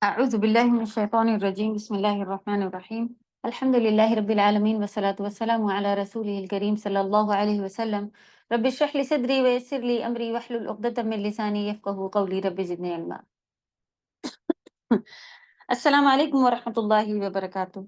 أعوذ بالله من الشيطان الرجيم بسم الله الرحمن الرحيم الحمد لله رب العالمين والصلاة والسلام على رسوله الكريم صلى الله عليه وسلم رب اشرح لي صدري ويسر لي أمري واحلل عقدة من لساني يفقه قولي رب زدني علما السلام عليكم ورحمة الله وبركاته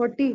40।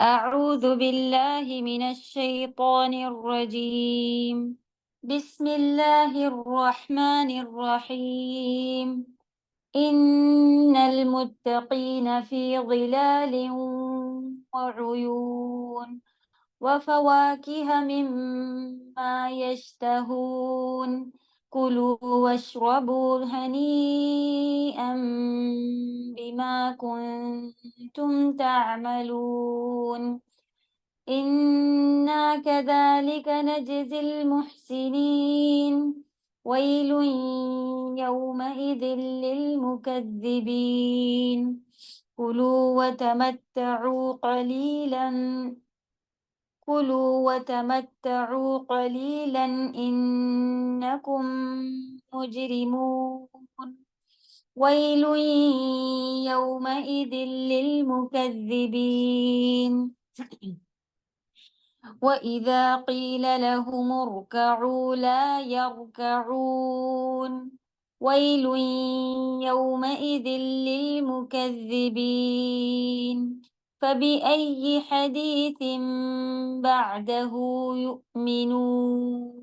أعوذ بالله من الشيطان الرجيم بسم الله الرحمن الرحيم إن المتقين في ظلال وعيون وفواكه مما يشتهون كلوا واشربوا هنيئا بما كنتم تعملون إنا كذلك نجزي المحسنين ويل يومئذ للمكذبين كلوا وتمتعوا قليلا إنكم مجرمون ويل يومئذ للمكذبين وإذا قيل لهم اركعوا لا يركعون ويل يومئذ للمكذبين فبأي حديث بعده يؤمنون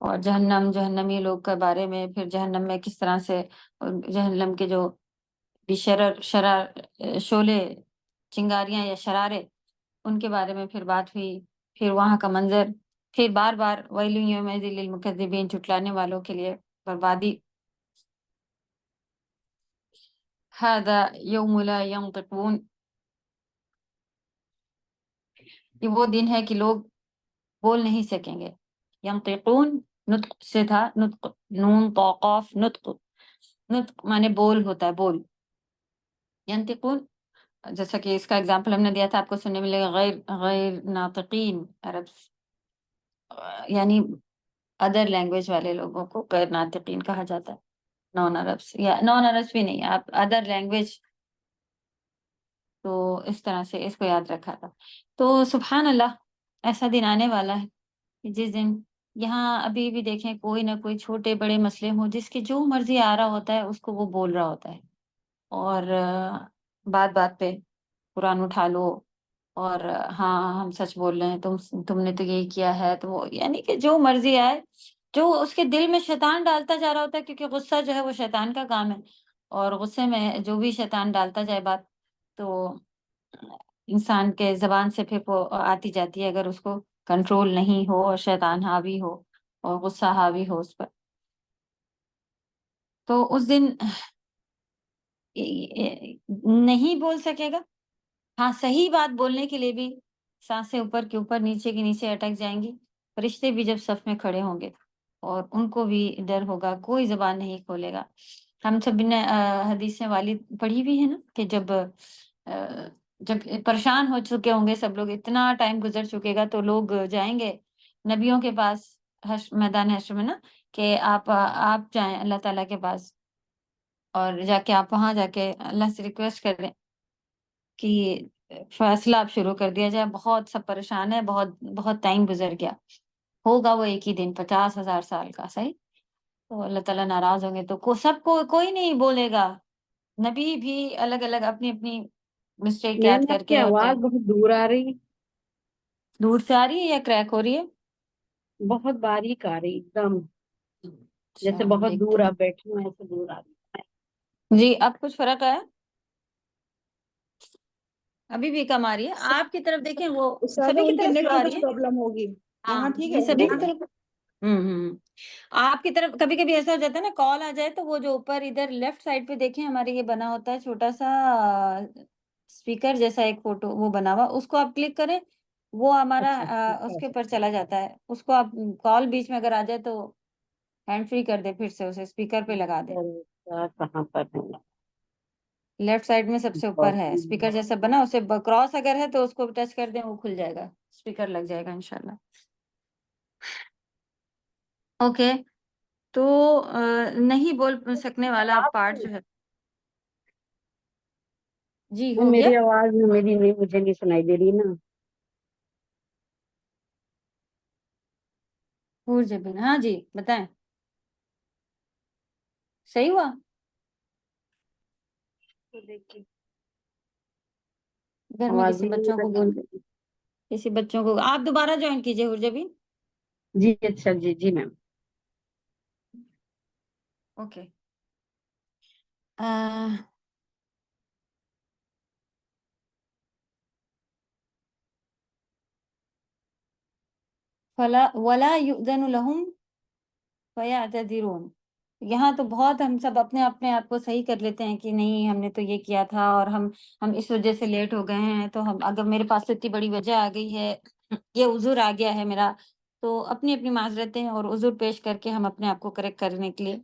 اور جہنم جہنمی لوگ کے بارے میں، پھر جہنم میں کس طرح سے جہنم کے جو بھی شعلے، چنگاریاں یا شرارے، ان کے بارے میں پھر بات ہوئی، پھر وہاں کا منظر، پھر بار بار ویل یومئذ للمکذبین، جھٹلانے والوں کے لیے بربادی. هذا یوم لا ینطقون، یہ وہ دن ہے کہ لوگ بول نہیں سکیں گے. ینطقون نطق سے تھا، نطق نون طا قاف، نطق، نطق مانے بول ہوتا ہے، بول. ینطقون جیسا کہ اس کا اگزامپل ہم نے دیا تھا، آپ کو سننے ملے گا غیر غیر ناطقین عرب، یعنی ادر لینگویج والے لوگوں کو غیر ناطقین کہا جاتا ہے، نان عربس، یا نان عربس بھی نہیں، آپ ادر لینگویج. تو اس طرح سے اس کو یاد رکھا تھا. تو سبحان اللہ، ایسا دن آنے والا ہے کہ جس دن یہاں ابھی بھی دیکھیں کوئی نہ کوئی چھوٹے بڑے مسئلے ہوں، جس کی جو مرضی آ رہا ہوتا ہے اس کو وہ بول رہا ہوتا ہے، اور بات بات پہ قرآن اٹھا لو، اور ہاں ہم سچ بول رہے ہیں، تم نے تو یہی کیا ہے، تو وہ یعنی کہ جو مرضی آئے، جو اس کے دل میں شیطان ڈالتا جا رہا ہوتا ہے، کیونکہ غصہ جو ہے وہ شیطان کا کام ہے، اور غصے میں جو بھی شیطان ڈالتا جائے بات، تو انسان کے زبان سے پھر وہ آتی جاتی ہے، اگر اس کو کنٹرول نہیں ہو اور شیطان حاوی ہو اور غصہ حاوی ہو اس پر. تو اس دن نہیں بول سکے گا. ہاں، صحیح بات بولنے کے لیے بھی سانسیں اوپر کے اوپر، نیچے کے نیچے اٹک جائیں گی. فرشتے بھی جب صف میں کھڑے ہوں گے اور ان کو بھی ڈر ہوگا، کوئی زبان نہیں کھولے گا. ہم سب نے حدیث والی پڑھی ہوئی ہے نا، کہ جب پریشان ہو چکے ہوں گے سب لوگ، اتنا ٹائم گزر چکے گا، تو لوگ جائیں گے نبیوں کے پاس، میدان حشر میں نا، کہ آپ جائیں اللہ تعالیٰ کے پاس، اور جا کے آپ وہاں جا کے اللہ سے ریکویسٹ کر دیں کہ فیصلہ اب شروع کر دیا جائے. بہت سب پریشان ہے، بہت بہت ٹائم گزر گیا ہوگا، وہ ایک ہی دن 50,000 سال کا، صحیح. تو اللہ تعالیٰ ناراض ہوں گے، تو سب کو کوئی نہیں بولے گا. نبی بھی الگ الگ اپنی اپنی مسٹیک میم یاد آپ کر کی کے آواز بہت دور آ رہی ہے، دور سے آ رہی ہے یا کریک ہو رہی ہے؟ بہت باریک آ رہی ایک دم، جیسے اچھا بہت دیکھتے دور ہیں. آپ بیٹھی ہوں ایسے دور آ رہی جی اب کچھ فرق آیا؟ ابھی بھی کم آ رہی ہے؟ آپ کی طرف دیکھیں، وہ استاذہ سبھی کی ان کے طرف نیٹ سلو میں آ رہی کچھ ہے. پرابلم ہوگی. ہاں یہاں ٹھیک جی، ہے سبھی کی طرف. آپ کی طرف کبھی کبھی ایسا ہو جاتا ہے نا، کال آ جائے تو وہ جو اوپر ادھر لیفٹ سائڈ پہ دیکھیں، ہمارے یہ بنا ہوتا ہے چھوٹا سا اسپیکر جیسا ایک فوٹو وہ بنا ہوا، اس کو آپ کلک کریں، وہ ہمارا اچھا ٹھیک اس ہے، کے اوپر چلا جاتا ہے. اس کو آپ کال بیچ میں اگر آ جائے تو ہینڈ فری کر دے، پھر سے اسے اسپیکر پہ لگا دے. کہاں پر ہے؟ لیفٹ سائڈ میں سب سے اوپر ہے اسپیکر جیسا بنا، اسے کراس اگر ہے تو اس کو ٹچ کر دیں، وہ کھل جائے گا، اسپیکر لگ جائے گا انشاءاللہ. اوکے. تو نہیں بول سکنے والا پارٹ جو ہے، جی ہو گیا. میری آواز میری نہیں، مجھے نہیں سنائی دے رہی نا. جبین، ہاں جی بتائیں، صحیح ہوا؟ گھر میں آواز کسی ہی نہیں بچوں آ کو رہی. بول دیں، کسی بچوں کو آپ دوبارہ جوائن کیجئے حرجبین. جی اچھا، جی جی میم. اوکے. فلا ولا یؤذن لهم فیعتذرون. یہاں تو بہت ہم سب اپنے آپ کو صحیح کر لیتے ہیں کہ نہیں ہم نے تو یہ کیا تھا، اور ہم اس وجہ سے لیٹ ہو گئے ہیں، تو ہم اگر میرے پاس تو اتنی بڑی وجہ آ گئی ہے، یہ عذر آ گیا ہے میرا، تو اپنی اپنی معذرتیں اور عذر پیش کر کے ہم اپنے آپ کو کریکٹ کرنے کے لیے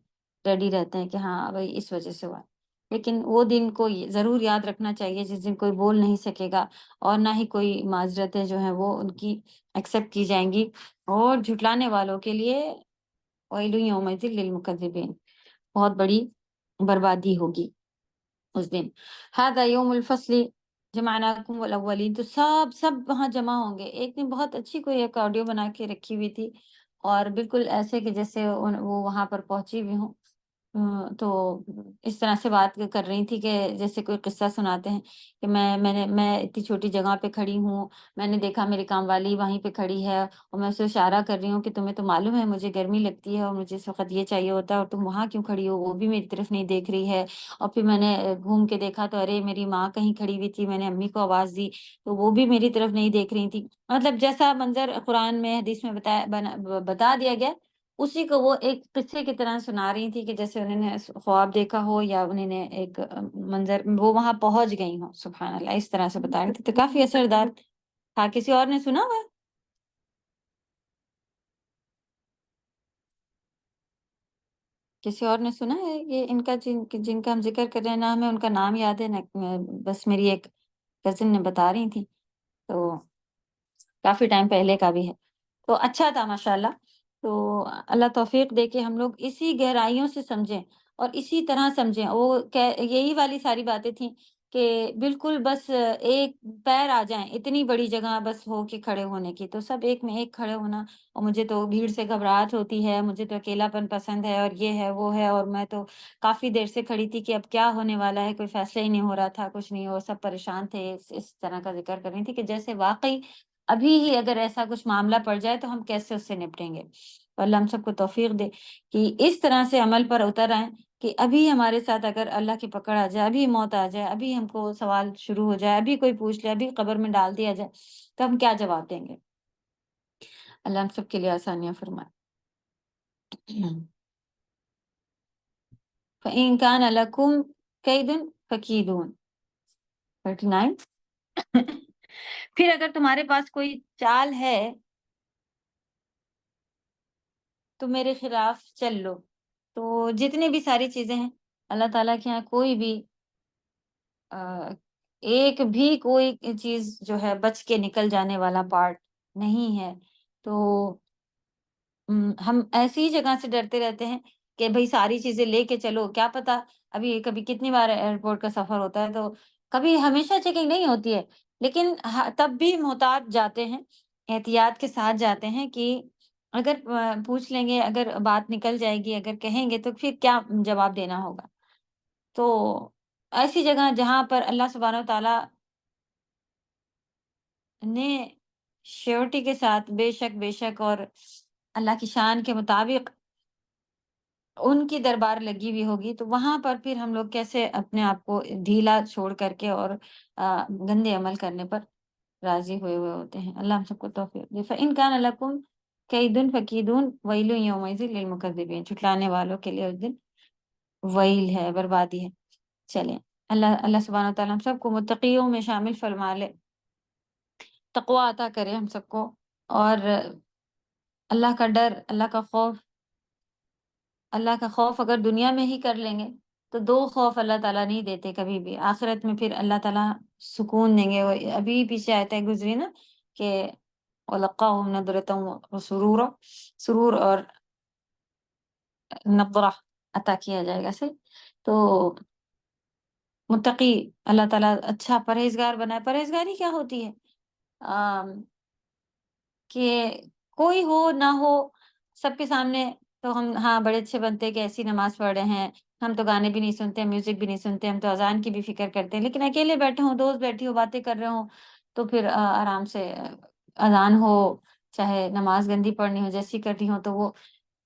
ریڈی رہتے ہیں کہ ہاں بھائی اس وجہ سے ہوا. لیکن وہ دن کو ضرور یاد رکھنا چاہیے جس دن کوئی بول نہیں سکے گا، اور نہ ہی کوئی معذرتیں جو ہیں وہ ان کی ایکسیپٹ کی جائیں گی. اور جھٹلانے والوں کے لیے ویل یومئذ للمکذبین، بہت بڑی بربادی ہوگی اس دن. ھذا یوم الفصل جمعناکم والاولین. تو سب وہاں جمع ہوں گے. ایک نے بہت اچھی کوئی ایک آڈیو بنا کے رکھی ہوئی تھی، اور بالکل ایسے کہ جیسے وہ وہاں پر پہنچی ہوئی ہوں. تو اس طرح سے بات کر رہی تھی کہ جیسے کوئی قصہ سناتے ہیں کہ میں اتنی چھوٹی جگہ پہ کھڑی ہوں، میں نے دیکھا میری کام والی وہیں پہ کھڑی ہے اور میں اسے اشارہ کر رہی ہوں کہ تمہیں تو معلوم ہے مجھے گرمی لگتی ہے اور مجھے اس وقت یہ چاہیے ہوتا ہے اور تم وہاں کیوں کھڑی ہو، وہ بھی میری طرف نہیں دیکھ رہی ہے۔ اور پھر میں نے گھوم کے دیکھا تو ارے میری ماں کہیں کھڑی ہوئی تھی، میں نے امی کو آواز دی تو وہ بھی میری طرف نہیں دیکھ رہی تھی۔ مطلب جیسا منظر قرآن میں حدیث میں بتا دیا گیا، اسی کو وہ ایک قصے کی طرح سنا رہی تھی کہ جیسے انہوں نے خواب دیکھا ہو یا انہوں نے ایک منظر وہ وہاں پہنچ گئی ہوں۔ سبحان اللہ، اس طرح سے بتا رہی تھی تو کافی اثردار تھا۔ کسی اور نے سنا ہوا ہے؟ کسی اور نے سنا ہے یہ ان کا جن کا ہم ذکر کر رہے ہیں؟ نہ ہمیں ان کا نام یاد ہے نہ، بس میری ایک کزن نے بتا رہی تھی تو کافی ٹائم پہلے کا بھی ہے، تو اچھا تھا ماشاءاللہ۔ تو اللہ توفیق دے کہ ہم لوگ اسی گہرائیوں سے سمجھیں اور اسی طرح سمجھیں۔ وہ یہی والی ساری باتیں تھیں کہ بالکل بس ایک پیر آ جائیں، اتنی بڑی جگہ بس ہو کے کھڑے ہونے کی، تو سب ایک میں ایک کھڑے ہونا۔ اور مجھے تو بھیڑ سے گھبراہٹ ہوتی ہے، مجھے تو اکیلا پن پسند ہے اور یہ ہے وہ ہے، اور میں تو کافی دیر سے کھڑی تھی کہ اب کیا ہونے والا ہے، کوئی فیصلہ ہی نہیں ہو رہا تھا، کچھ نہیں ہو، سب پریشان تھے۔ اس طرح کا ذکر کر رہی تھی کہ جیسے واقعی ابھی ہی اگر ایسا کچھ معاملہ پڑ جائے تو ہم کیسے اس سے نپٹیں گے۔ تو اللہ ہم سب کو توفیق دے کہ اس طرح سے عمل پر اتر آئیں کہ ابھی ہمارے ساتھ اگر اللہ کی پکڑ آ جائے، ابھی موت آ جائے، ابھی ہم کو سوال شروع ہو جائے، ابھی کوئی پوچھ لے، ابھی قبر میں ڈال دیا جائے، تو ہم کیا جواب دیں گے؟ اللہ ہم سب کے لیے آسانیاں فرمائے۔ فَإِن كَانَ لَكُمْ كَيْدٌ فَكِيدُونِ 39 پھر اگر تمہارے پاس کوئی چال ہے تو میرے خلاف چل لو۔ تو جتنی بھی ساری چیزیں ہیں اللہ تعالیٰ کے یہاں کوئی بھی ایک بھی کوئی چیز جو ہے بچ کے نکل جانے والا پارٹ نہیں ہے۔ تو ہم ایسی ہی جگہ سے ڈرتے رہتے ہیں کہ بھئی ساری چیزیں لے کے چلو، کیا پتا ابھی کبھی کتنی بار ایئرپورٹ کا سفر ہوتا ہے تو کبھی ہمیشہ چیکنگ نہیں ہوتی ہے، لیکن تب بھی محتاط جاتے ہیں، احتیاط کے ساتھ جاتے ہیں کہ اگر پوچھ لیں گے، اگر بات نکل جائے گی، اگر کہیں گے تو پھر کیا جواب دینا ہوگا۔ تو ایسی جگہ جہاں پر اللہ سبحانہ و تعالیٰ نے شیورٹی کے ساتھ بے شک اور اللہ کی شان کے مطابق ان کی دربار لگی ہوئی ہوگی، تو وہاں پر پھر ہم لوگ کیسے اپنے آپ کو ڈھیلا چھوڑ کر کے اور گندے عمل کرنے پر راضی ہوئے ہوتے ہیں۔ اللہ ہم سب کو توفیق دے۔ فَإِن كَانَ لَكُمْ كَيْدٌ فَكِيدُونِ وَيْلٌ يَوْمَئِذٍ لِّلْمُكَذِّبِينَ جھٹلانے والوں کے لیے اس دن ویل ہے، بربادی ہے۔ چلیں، اللہ سبحانہ وتعالیٰ ہم سب کو متقیوں میں شامل فرما لے، تقوی عطا کرے ہم سب کو، اور اللہ کا ڈر، اللہ کا خوف اگر دنیا میں ہی کر لیں گے تو دو خوف اللہ تعالیٰ نہیں دیتے کبھی بھی، آخرت میں پھر اللہ تعالیٰ سکون دیں گے۔ اور ابھی پیچھے آیتیں گزری نا کہ وَلَقَّاهُمْ نَضْرَةً وَسُرُورًا، سرور اور نضرہ عطا کیا جائے گا سے۔ تو متقی اللہ تعالیٰ اچھا پرہیزگار بنائے۔ پرہیزگاری کیا ہوتی ہے؟ کہ کوئی ہو نہ ہو، سب کے سامنے تو ہم ہاں بڑے اچھے بنتے کہ ایسی نماز پڑھ رہے ہیں، ہم تو گانے بھی نہیں سنتے، میوزک بھی نہیں سنتے، ہم تو اذان کی بھی فکر کرتے ہیں، لیکن اکیلے بیٹھے ہوں، دوست بیٹھی ہو، باتیں کر رہے ہوں، تو پھر آرام سے اذان ہو، چاہے نماز گندی پڑھنی ہو، جیسی کرنی ہو،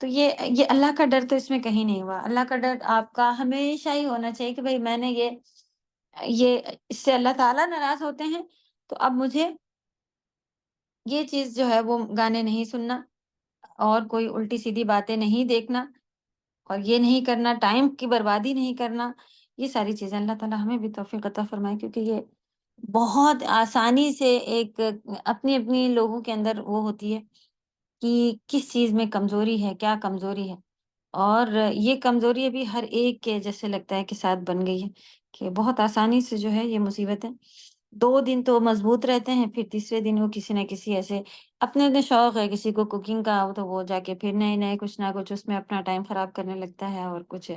تو یہ اللہ کا ڈر تو اس میں کہیں نہیں ہوا۔ اللہ کا ڈر آپ کا ہمیشہ ہی ہونا چاہیے کہ بھئی میں نے یہ اس سے اللہ تعالیٰ ناراض ہوتے ہیں، تو اب مجھے یہ چیز جو ہے وہ گانے نہیں سننا، اور کوئی الٹی سیدھی باتیں نہیں دیکھنا، اور یہ نہیں کرنا، ٹائم کی بربادی نہیں کرنا۔ یہ ساری چیزیں اللہ تعالیٰ ہمیں بھی توفیق عطا فرمائے، کیونکہ یہ بہت آسانی سے ایک اپنی اپنی لوگوں کے اندر وہ ہوتی ہے کہ کس چیز میں کمزوری ہے، کیا کمزوری ہے، اور یہ کمزوری ابھی ہر ایک کے جیسے لگتا ہے کہ ساتھ بن گئی ہے کہ بہت آسانی سے جو ہے یہ مصیبتیں 2 دن تو مضبوط رہتے ہیں، پھر تیسرے دن وہ کسی نہ کسی ایسے اپنے شوق ہے، کسی کو کوکنگ کا تو وہ جا کے پھر نئے کچھ نہ کچھ اس میں اپنا ٹائم خراب کرنے لگتا ہے، اور کچھ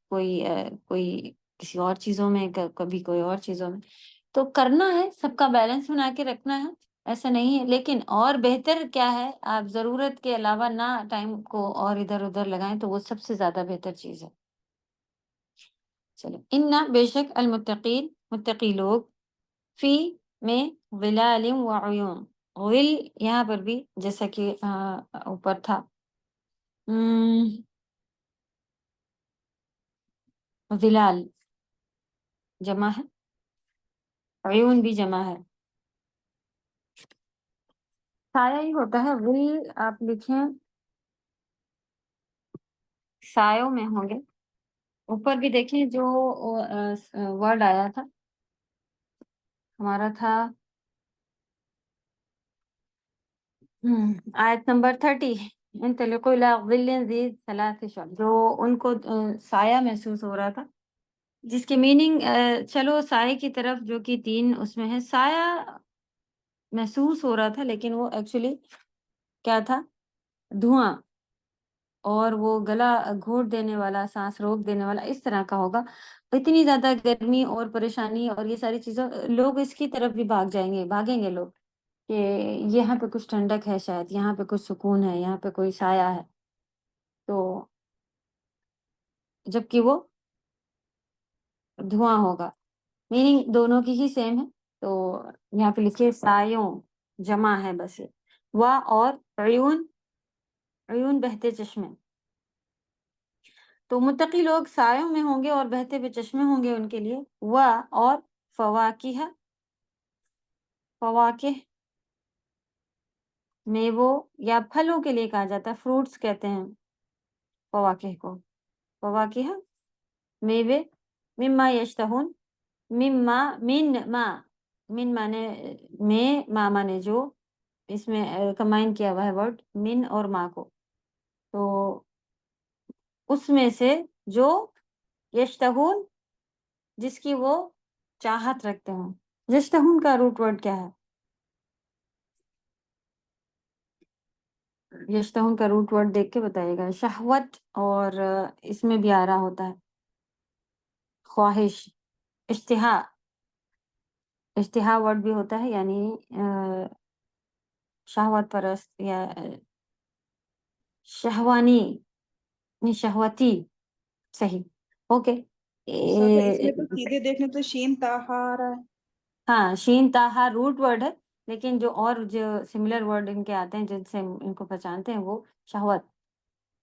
کوئی کسی اور چیزوں میں، کبھی کوئی اور چیزوں میں۔ تو کرنا ہے، سب کا بیلنس بنا کے رکھنا ہے، ایسا نہیں ہے، لیکن اور بہتر کیا ہے، آپ ضرورت کے علاوہ نہ ٹائم کو اور ادھر ادھر لگائیں، تو وہ سب سے زیادہ بہتر چیز ہے۔ چلے، ان بے شک المتقین متقی لوگ، فی میں ظلال و عیون، غل یہاں پر بھی جیسا کہ اوپر تھا ظلال جمع ہے، عیون بھی جمع ہے، سایہ ہی ہوتا ہے، ظل آپ لکھیں سایوں میں ہوں گے۔ اوپر بھی دیکھیں جو ورڈ آیا تھا ہمارا تھا آیت نمبر 30، انطلقوا الی ظل ذی ثلاث شعب، جو ان کو سایہ محسوس ہو رہا تھا، جس کی میننگ چلو سائے کی طرف جو کہ 3 اس میں ہے، سایہ محسوس ہو رہا تھا لیکن وہ ایکچولی کیا تھا، دھواں، اور وہ گلا گھونٹ دینے والا، سانس روک دینے والا اس طرح کا ہوگا۔ اتنی زیادہ گرمی اور پریشانی اور یہ ساری چیزوں، لوگ اس کی طرف بھی بھاگیں گے لوگ کہ یہاں پہ کچھ ٹھنڈک ہے، شاید یہاں پہ کچھ سکون ہے، یہاں پہ کوئی سایہ ہے، تو جبکہ وہ دھواں ہوگا، میننگ دونوں کی ہی سیم ہے، تو یہاں پہ لکھیے سایوں جمع ہے بس، اور عیون، عیون بہتے چشمے، تو متقی لوگ سایوں میں ہوں گے اور بہتے ہوئے چشمے ہوں گے ان کے لیے، اور فواکہ، فواکہ میووں یا پھلوں کے لیے کہا جاتا ہے، فروٹس کہتے ہیں فواکہ کو، فواکہ میوے، مما یشتہون، من مانے میں، ما مانے جو، اس میں کمبائن کیا ہوا ہے ورڈ من اور ما کو، تو اس میں سے جو یشتہون جس کی وہ چاہت رکھتے ہوں۔ یشتہون کا روٹ ورڈ کیا ہے؟ یشتہون کا روٹ ورڈ دیکھ کے بتائیے گا، شہوت، اور اس میں بھی آ رہا ہوتا ہے خواہش، اشتہا، اشتہا ورڈ بھی ہوتا ہے، یعنی شہوت پرست یا شہوانی، نہیں شہوتی، صحیح، اوکے۔ سادہ اس میں تو سیدھے دیکھنے تو شین تاہا آ رہا ہے۔ ہاں، شین تاہا روٹ ورڈ ہے، لیکن جو سملر ورڈ ان کے آتے ہیں جن سے ان کو پہچانتے ہیں، وہ شہوت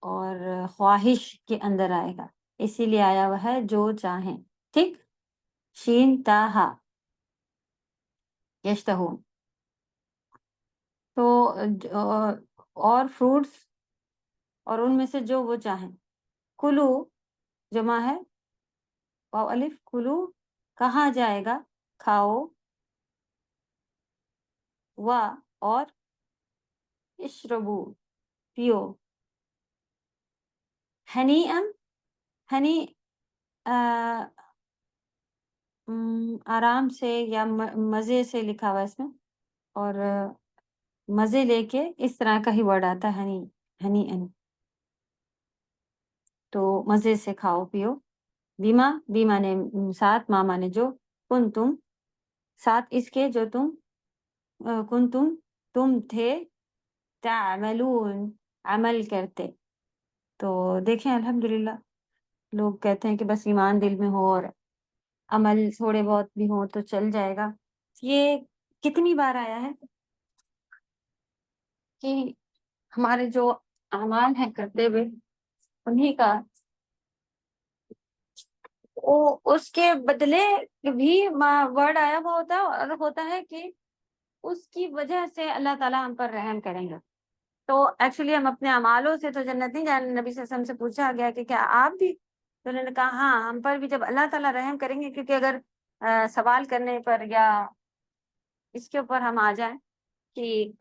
اور خواہش کے اندر آئے گا، اسی لیے آیا ہوا ہے جو چاہیں، ٹھیک، شین تاہا یشتہون، تو اور فروٹس، اور ان میں سے جو وہ چاہیں، کلو جمع ہے واو الف، کلو کہا جائے گا کھاؤ، اور اشربو پیو، ہنی ہنی آرام سے یا مزے سے لکھا ہوا ہے اس میں، اور مزے لے کے اس طرح کا ہی ورڈ آتا ہے ہنی ان، تو مزے سے کھاؤ پیو، بیما بی مانے ساتھ، ماں مانے جو، کن تم ساتھ اس کے جو تم تھے، تعملون عمل کرتے، تو دیکھیں الحمدللہ لوگ کہتے ہیں کہ بس ایمان دل میں ہو اور عمل تھوڑے بہت بھی ہو تو چل جائے گا، یہ کتنی بار آیا ہے کہ ہمارے جو اعمال ہیں کرتے ہوئے انہی کا اس کے بدلے بھی ورڈ آیا ہوا ہوتا ہے، اور ہوتا ہے کہ اس کی وجہ سے اللہ تعالیٰ ہم پر رحم کریں گے، تو ایکچولی ہم اپنے اعمالوں سے تو جنت نہیں جانے، نبی صلی اللہ علیہ وسلم سے پوچھا گیا کہ کیا آپ بھی، تو انہوں نے کہا ہاں، ہم پر بھی جب اللہ تعالیٰ رحم کریں گے، کیونکہ اگر سوال کرنے پر یا اس کے اوپر ہم آ جائیں کہ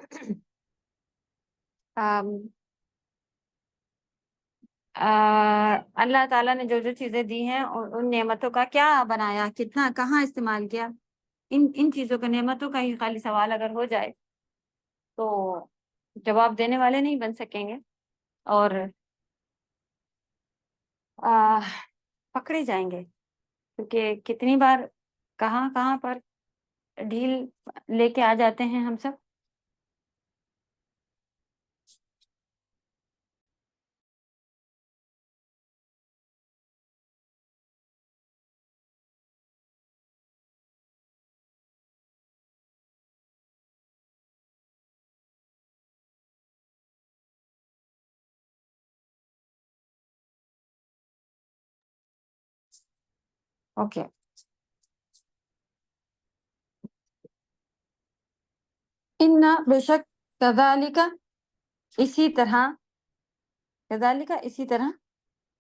اللہ تعالیٰ نے جو جو چیزیں دی ہیں ان نعمتوں کا کیا بنایا، کتنا، کہاں استعمال کیا، ان چیزوں کا، نعمتوں کا ہی خالی سوال اگر ہو جائے تو جواب دینے والے نہیں بن سکیں گے، اور پکڑے جائیں گے، کیونکہ کتنی بار کہاں کہاں پر ڈھیل لے کے آ جاتے ہیں ہم سب۔ اوکے. انا بے شک کذالک اسی طرح، کذالک اسی طرح،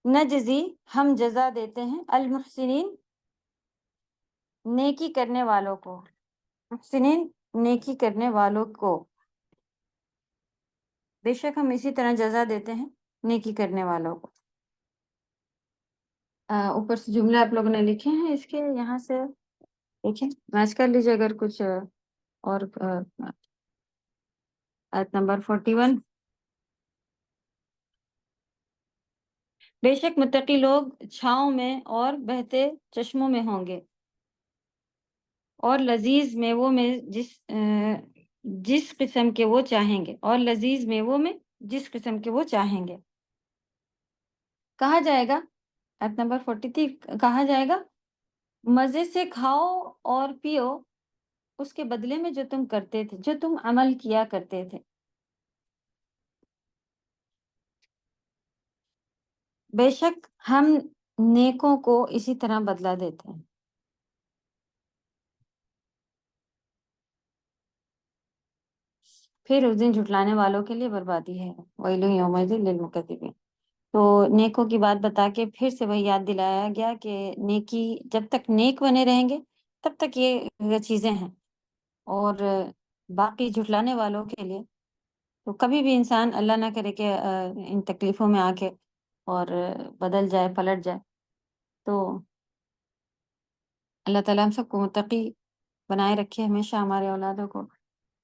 نجزی ہم جزا دیتے ہیں المحسنین نیکی کرنے والوں کو، محسنین نیکی کرنے والوں کو، بے شک ہم اسی طرح جزا دیتے ہیں نیکی کرنے والوں کو. اوپر سے جملے آپ لوگوں نے لکھے ہیں اس کے، یہاں سے دیکھیں میچ کر لیجیے اگر کچھ اور. آیت نمبر 41. بے شک متقی لوگ چھاؤں میں اور بہتے چشموں میں ہوں گے، اور لذیذ میووں میں جس قسم کے وہ چاہیں گے، اور لذیذ میووں میں جس قسم کے وہ چاہیں گے. کہا جائے گا آیت نمبر 43، کہا جائے گا مزے سے کھاؤ اور پیو اس کے بدلے میں جو تم کرتے تھے، جو تم عمل کیا کرتے تھے. بے شک ہم نیکوں کو اسی طرح بدلہ دیتے ہیں. پھر اس دن جھٹلانے والوں کے لیے بربادی ہے، ویل یومئذ للمکذبین. تو نیکوں کی بات بتا کے پھر سے وہی یاد دلایا گیا کہ نیکی جب تک نیک بنے رہیں گے تب تک یہ چیزیں ہیں، اور باقی جھٹلانے والوں کے لیے تو کبھی بھی انسان اللہ نہ کرے کہ ان تکلیفوں میں آ کے اور بدل جائے، پلٹ جائے. تو اللہ تعالیٰ ہم سب کو متقی بنائے رکھے، ہمیشہ ہمارے اولادوں کو،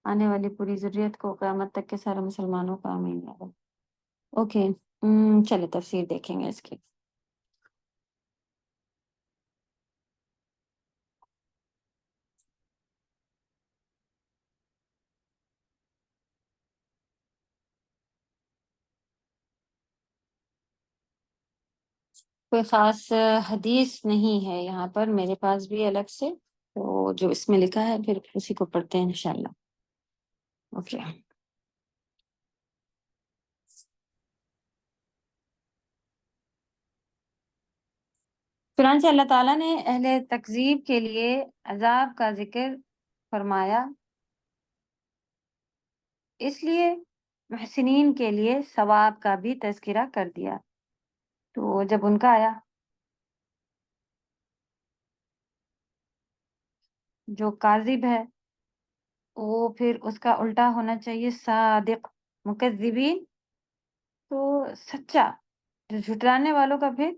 آنے والی پوری ذریت کو، قیامت تک کے سارے مسلمانوں کو، آمین یا رب. اوکے. چلے تفسیر دیکھیں گے اس کی. کوئی خاص حدیث نہیں ہے یہاں پر میرے پاس بھی الگ سے، تو جو اس میں لکھا ہے پھر اسی کو پڑھتے ہیں انشاءاللہ. اوکے. چنانچہ اللہ تعالیٰ نے اہل تکذیب کے لیے عذاب کا ذکر فرمایا، اس لیے محسنین کے لیے ثواب کا بھی تذکرہ کر دیا. تو جب ان کا آیا، جو کاذب ہے وہ پھر اس کا الٹا ہونا چاہیے صادق. مکذبین تو سچا، جو جھٹلانے والوں کا پھر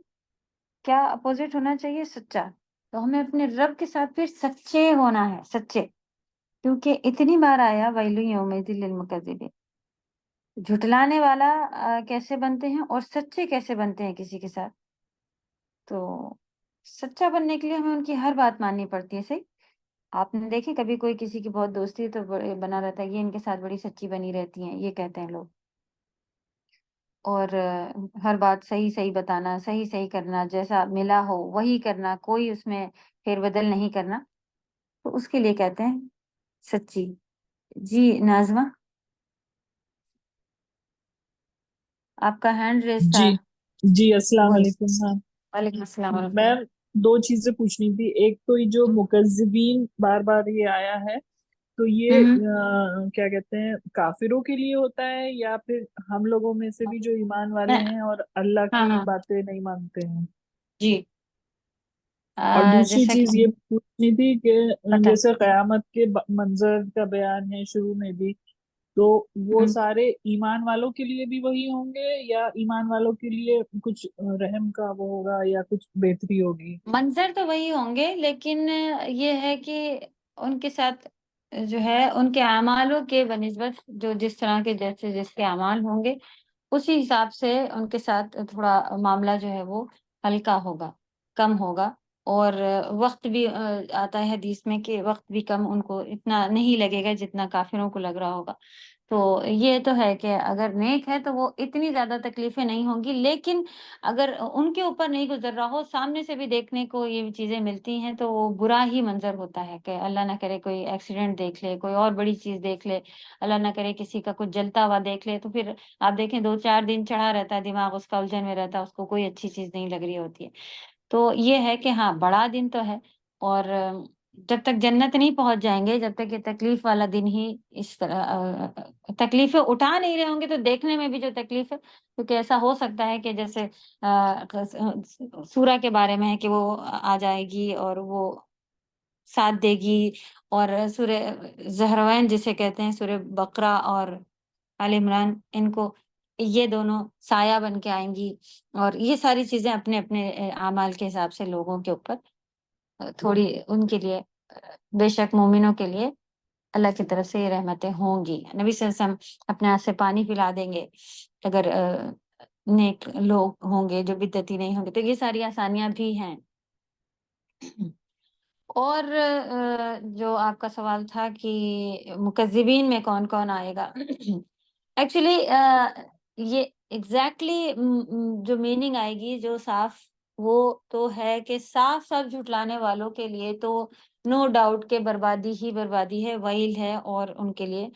کیا اپوزٹ ہونا چاہیے؟ سچا. تو ہمیں اپنے رب کے ساتھ پھر سچے ہونا ہے، سچے. کیونکہ اتنی بار آیا ویل یومئذ للمکذبین. جھٹلانے والا کیسے بنتے ہیں اور سچے کیسے بنتے ہیں کسی کے ساتھ؟ تو سچا بننے کے لیے ہمیں ان کی ہر بات ماننی پڑتی ہے. صحیح. آپ نے دیکھے کبھی کوئی کسی کی بہت دوستی تو بنا رہتا ہے، یہ ان کے ساتھ بڑی سچی بنی رہتی ہیں، یہ کہتے ہیں لوگ. اور ہر بات صحیح صحیح بتانا، صحیح صحیح کرنا، جیسا ملا ہو وہی کرنا، کوئی اس میں پھیر بدل نہیں کرنا، تو اس کے لیے کہتے ہیں سچی. جی ناظمہ، آپ کا ہینڈ ریز تھا. جی السلام بول. علیکم. ہاں وعلیکم السلام ورحمۃ میم، اللہ. 2 چیزیں پوچھنی تھی. ایک تو یہ جو مکذبین بار بار یہ آیا ہے، تو یہ کیا کہتے ہیں، کافروں کے لیے ہوتا ہے یا پھر ہم لوگوں میں سے بھی جو ایمان والے ہیں اور اللہ ہاں کی ہاں باتیں نہیں مانتے ہیں؟ جی. اور دوسری جیسا کہ چیز یہ پوچھنی تھی کہ پتہ جیسے قیامت کے منظر کا بیان ہے شروع میں بھی، تو وہ سارے ایمان والوں کے لیے بھی وہی ہوں گے یا ایمان والوں کے لیے کچھ رحم کا وہ ہوگا یا کچھ بہتری ہوگی؟ منظر تو وہی ہوں گے، لیکن یہ ہے کہ ان کے ساتھ جو ہے ان کے اعمالوں کے بنسبت جو جس طرح کے جیسے جس کے اعمال ہوں گے اسی حساب سے ان کے ساتھ تھوڑا معاملہ جو ہے وہ ہلکا ہوگا، کم ہوگا. اور وقت بھی آتا ہے حدیث میں کہ وقت بھی کم ان کو اتنا نہیں لگے گا جتنا کافروں کو لگ رہا ہوگا. تو یہ تو ہے کہ اگر نیک ہے تو وہ اتنی زیادہ تکلیفیں نہیں ہوں گی، لیکن اگر ان کے اوپر نہیں گزر رہا ہو، سامنے سے بھی دیکھنے کو یہ چیزیں ملتی ہیں، تو وہ برا ہی منظر ہوتا ہے کہ اللہ نہ کرے کوئی ایکسیڈنٹ دیکھ لے، کوئی اور بڑی چیز دیکھ لے، اللہ نہ کرے کسی کا کچھ جلتا ہوا دیکھ لے، تو پھر آپ دیکھیں 2-4 دن چڑھا رہتا ہے دماغ، اس کا الجھن میں رہتا ہے، اس کو کوئی اچھی چیز نہیں لگ رہی ہوتی ہے. تو یہ ہے کہ ہاں بڑا دن تو ہے، اور جب تک جنت نہیں پہنچ جائیں گے، جب تک یہ تکلیف والا دن ہی اس طرح تکلیفیں اٹھا نہیں رہے ہوں گے، تو دیکھنے میں بھی جو تکلیف ہے، کیونکہ ایسا ہو سکتا ہے کہ جیسے سورہ کے بارے میں ہے کہ وہ آ جائے گی اور وہ ساتھ دے گی، اور سورہ زہروین جسے کہتے ہیں، سورہ بقرہ اور آل عمران، ان کو یہ دونوں سایہ بن کے آئیں گی، اور یہ ساری چیزیں اپنے اپنے اعمال کے حساب سے لوگوں کے اوپر تھوڑی ان کے لیے بے شک مومنوں کے لیے اللہ کی طرف سے یہ رحمتیں ہوں گی۔ نبی صلی اللہ علیہ وسلم اپنے ہاتھ سے پانی پلا دیں گے اگر نیک لوگ ہوں گے جو بدعتی نہیں ہوں گے، تو یہ ساری آسانیاں بھی ہیں۔ اور جو آپ کا سوال تھا کہ مکذبین میں کون کون آئے گا، ایکچولی یہ ایگزیکٹلی جو میننگ آئے گی جو صاف، وہ تو ہے کہ صاف صاف جھٹلانے والوں کے لیے تو نو ڈاؤٹ کہ بربادی ہی بربادی ہے، ویل ہے اور ان کے لیے،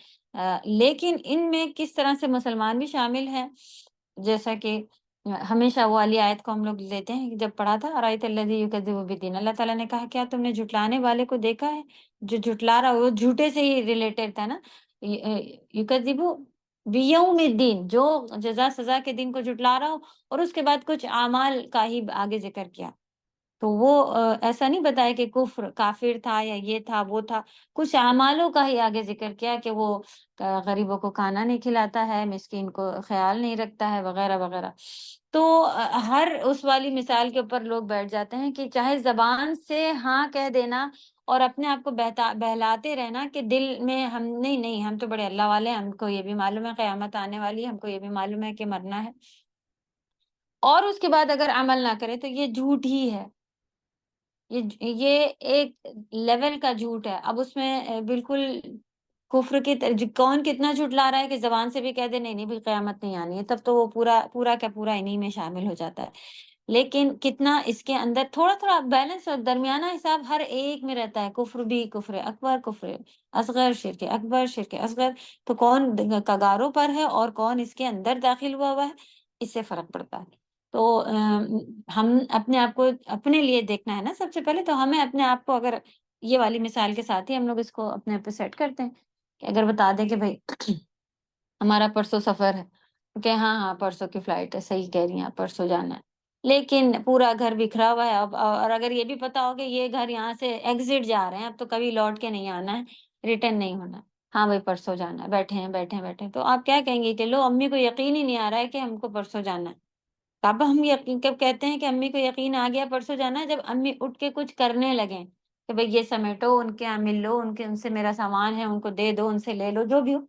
لیکن ان میں کس طرح سے مسلمان بھی شامل ہیں، جیسا کہ ہمیشہ وہ والی آیت کو ہم لوگ لیتے ہیں کہ جب پڑھا تھا ارایت الذی یکذب بالدین، اللہ تعالیٰ نے کہا کیا تم نے جھٹلانے والے کو دیکھا ہے، جو جھٹلا رہا وہ جھوٹے سے ہی ریلیٹڈ تھا نا، یکذب بیوم الدین، جو جزا سزا کے دن کو جھٹلا رہا ہو، اور اس کے بعد کچھ اعمال کا ہی آگے ذکر کیا، تو وہ ایسا نہیں بتایا کہ کفر کافر تھا یا یہ تھا وہ تھا، کچھ اعمالوں کا ہی آگے ذکر کیا کہ وہ غریبوں کو کھانا نہیں کھلاتا ہے، مسکین کو خیال نہیں رکھتا ہے، وغیرہ وغیرہ۔ تو ہر اس والی مثال کے اوپر لوگ بیٹھ جاتے ہیں کہ چاہے زبان سے ہاں کہہ دینا اور اپنے آپ کو بہلاتے رہنا کہ دل میں ہم نہیں ہم تو بڑے اللہ والے ہیں، ہم کو یہ بھی معلوم ہے قیامت آنے والی ہے، ہم کو یہ بھی معلوم ہے کہ مرنا ہے، اور اس کے بعد اگر عمل نہ کرے تو یہ جھوٹ ہی ہے، یہ ایک لیول کا جھوٹ ہے۔ اب اس میں بالکل کفر کی کون کتنا جھٹلا رہا ہے کہ زبان سے بھی کہہ دے نہیں بھی قیامت نہیں آنی ہے، تب تو وہ پورا پورا کا پورا انہی میں شامل ہو جاتا ہے، لیکن کتنا اس کے اندر تھوڑا تھوڑا بیلنس اور درمیانہ حساب ہر ایک میں رہتا ہے، کفر بھی کفر اکبر، کفر اصغر، شرک اکبر، شرک اصغر، تو کون کگاروں پر ہے اور کون اس کے اندر داخل ہوا ہے، اس سے فرق پڑتا ہے۔ تو ہم اپنے آپ کو اپنے لیے دیکھنا ہے نا سب سے پہلے، تو ہمیں اپنے آپ کو اگر یہ والی مثال کے ساتھ ہی ہم لوگ اس کو اپنے آپ پہ سیٹ کرتے ہیں کہ اگر بتا دیں کہ بھائی ہمارا پرسوں سفر ہے، کہ ہاں پرسوں کی فلائٹ ہے، صحیح کہہ رہی ہیں آپ، پرسوں جانا ہے، لیکن پورا گھر بکھرا ہوا ہے، اب اور اگر یہ بھی پتا ہو کہ یہ گھر یہاں سے ایگزٹ جا رہے ہیں، اب تو کبھی لوٹ کے نہیں آنا ہے، ریٹرن نہیں ہونا ہے، ہاں بھائی پرسوں جانا ہے، بیٹھے تو آپ کیا کہیں گے کہ لو امی کو یقین ہی نہیں آ رہا ہے کہ ہم کو پرسوں جانا ہے۔ کب ہم یقین کب کہتے ہیں کہ امی کو یقین آ گیا پرسوں جانا ہے؟ جب امی اٹھ کے کچھ کرنے لگیں کہ بھئی یہ سمیٹو، ان کے یہاں مل لو، ان سے میرا سامان ہے ان کو دے دو، ان سے لے لو، جو بھی ہو،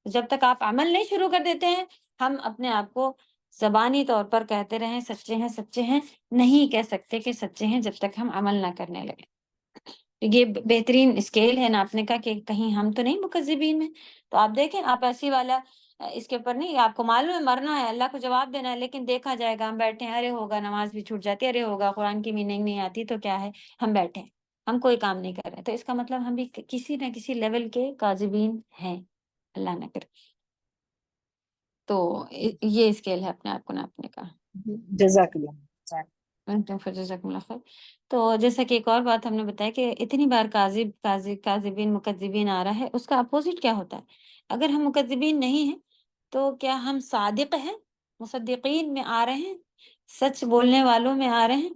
جب تک آپ عمل نہیں شروع کر دیتے ہیں، ہم اپنے آپ کو زبانی طور پر کہتے رہیں سچے ہیں، نہیں کہہ سکتے کہ سچے ہیں جب تک ہم عمل نہ کرنے لگیں۔ یہ بہترین اسکیل ہے ناپنے کا کہ کہیں ہم تو نہیں مکذبین میں۔ تو آپ دیکھیں، آپ ایسی والا اس کے اوپر نہیں، آپ کو معلوم ہے مرنا ہے، اللہ کو جواب دینا ہے، لیکن دیکھا جائے گا، ہم بیٹھے ہیں، ارے ہوگا نماز بھی چھوٹ جاتی ہے، ارے ہوگا قرآن کی میننگ نہیں آتی تو کیا ہے، ہم بیٹھے ہیں، ہم کوئی کام نہیں کر رہے، تو اس کا مطلب ہم بھی کسی نہ کسی لیول کے کاذبین ہیں، اللہ نہ کرے۔ تو یہ اسکیل ہے اپنے آپ کو ناپنے کا۔ جزاک اللہ۔ جزاکم اللہ خیر۔ تو جیسا کہ ایک اور بات ہم نے بتایا کہ اتنی بار کاذبین مکذبین آ رہا ہے، اس کا اپوزٹ کیا ہوتا ہے؟ اگر ہم مکذبین نہیں ہیں تو کیا ہم صادق ہیں، مصدقین میں آ رہے ہیں، سچ بولنے والوں میں آ رہے ہیں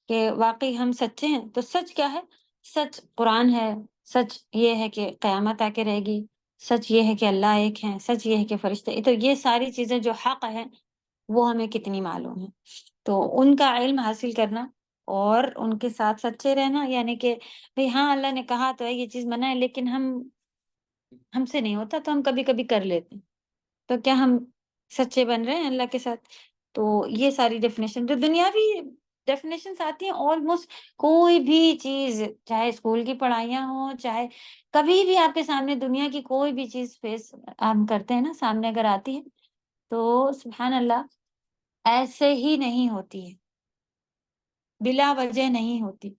کہ واقعی ہم سچے ہیں؟ تو سچ کیا ہے؟ سچ قرآن ہے، سچ یہ ہے کہ قیامت آ کے رہے گی، سچ یہ ہے کہ اللہ ایک ہے، سچ یہ ہے کہ فرشتے، تو یہ ساری چیزیں جو حق ہیں وہ ہمیں کتنی معلوم ہے؟ تو ان کا علم حاصل کرنا اور ان کے ساتھ سچے رہنا، یعنی کہ بھئی ہاں اللہ نے کہا تو ہے یہ چیز منع ہے، لیکن ہم سے نہیں ہوتا تو ہم کبھی کبھی کر لیتے ہیں، تو کیا ہم سچے بن رہے ہیں اللہ کے ساتھ؟ تو یہ ساری ڈیفینیشن جو دنیاوی ڈیفینیشنز آتی ہیں، آلموسٹ کوئی بھی چیز، چاہے اسکول کی پڑھائیاں ہوں، چاہے کبھی بھی آپ کے سامنے دنیا کی کوئی بھی چیز فیس ہم کرتے ہیں نا، سامنے اگر آتی ہے تو سبحان اللہ ایسے ہی نہیں ہوتی ہے، بلا وجہ نہیں ہوتی،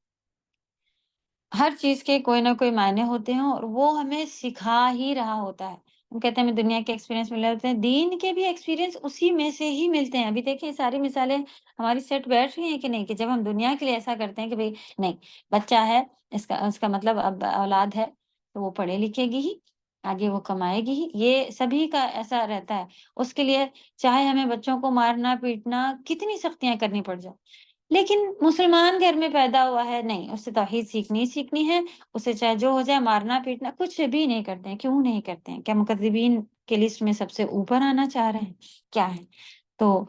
ہر چیز کے کوئی نہ کوئی معنی ہوتے ہیں اور وہ ہمیں سکھا ہی رہا ہوتا ہے۔ ہم کہتے ہیں ہمیں دنیا کے ایکسپیرینس مل رہے ہوتے ہیں، دین کے بھی ایکسپیرینس اسی میں سے ہی ملتے ہیں۔ ابھی دیکھیں ساری مثالیں ہماری سیٹ بیٹھ رہی ہیں کہ نہیں، کہ جب ہم دنیا کے لیے ایسا کرتے ہیں کہ بھئی نہیں، بچہ ہے، اس کا مطلب اب اولاد ہے تو وہ پڑھے لکھے گی ہی، آگے وہ کمائے گی ہی، یہ سبھی کا ایسا رہتا ہے۔ اس کے لیے چاہے ہمیں بچوں کو مارنا پیٹنا کتنی سختیاں کرنی پڑ جائے، لیکن مسلمان گھر میں پیدا ہوا ہے، نہیں، اس سے توحید سیکھنی ہے، اسے چاہے جو ہو جائے، مارنا پیٹنا کچھ بھی نہیں کرتے ہیں۔ کیوں نہیں کرتے ہیں؟ کیا مکذبین کے لسٹ میں سب سے اوپر آنا چاہ رہے ہیں؟ کیا ہے؟ تو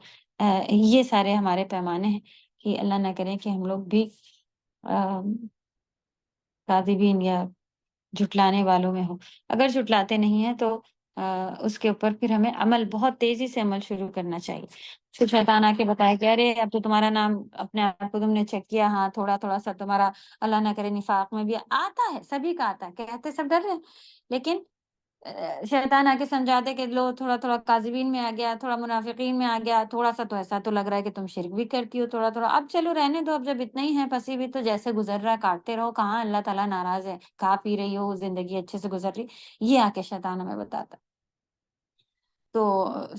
یہ سارے ہمارے پیمانے ہیں کہ اللہ نہ کرے کہ ہم لوگ بھی کاذبین یا جھٹلانے والوں میں ہو۔ اگر جھٹلاتے نہیں ہیں تو اس کے اوپر پھر ہمیں عمل بہت تیزی سے عمل شروع کرنا چاہیے۔ پھر شیطان آ کے بتایا کہ ارے اب تو تمہارا نام اپنے آپ کو تم نے چیک کیا، ہاں تھوڑا تھوڑا سا تمہارا اللہ نہ کرے نفاق میں بھی آتا ہے، سبھی کا آتا ہے، کہتے سب ڈر رہے ہیں، لیکن شیطان آ کے سمجھاتے کہ لو تھوڑا تھوڑا کاذبین میں آ گیا، تھوڑا منافقین میں آ گیا، تھوڑا سا تو ایسا تو لگ رہا ہے کہ تم شرک بھی کرتی ہو تھوڑا تھوڑا، اب چلو رہنے دو، اب جب اتنا ہی ہے پھنسی بھی تو جیسے گزر رہا ہے کاٹتے رہو، کہاں اللہ تعالیٰ ناراض ہے، کھا پی رہی ہو، زندگی اچھے سے گزر رہی، یہ آ کے شیطان ہمیں بتاتا۔ تو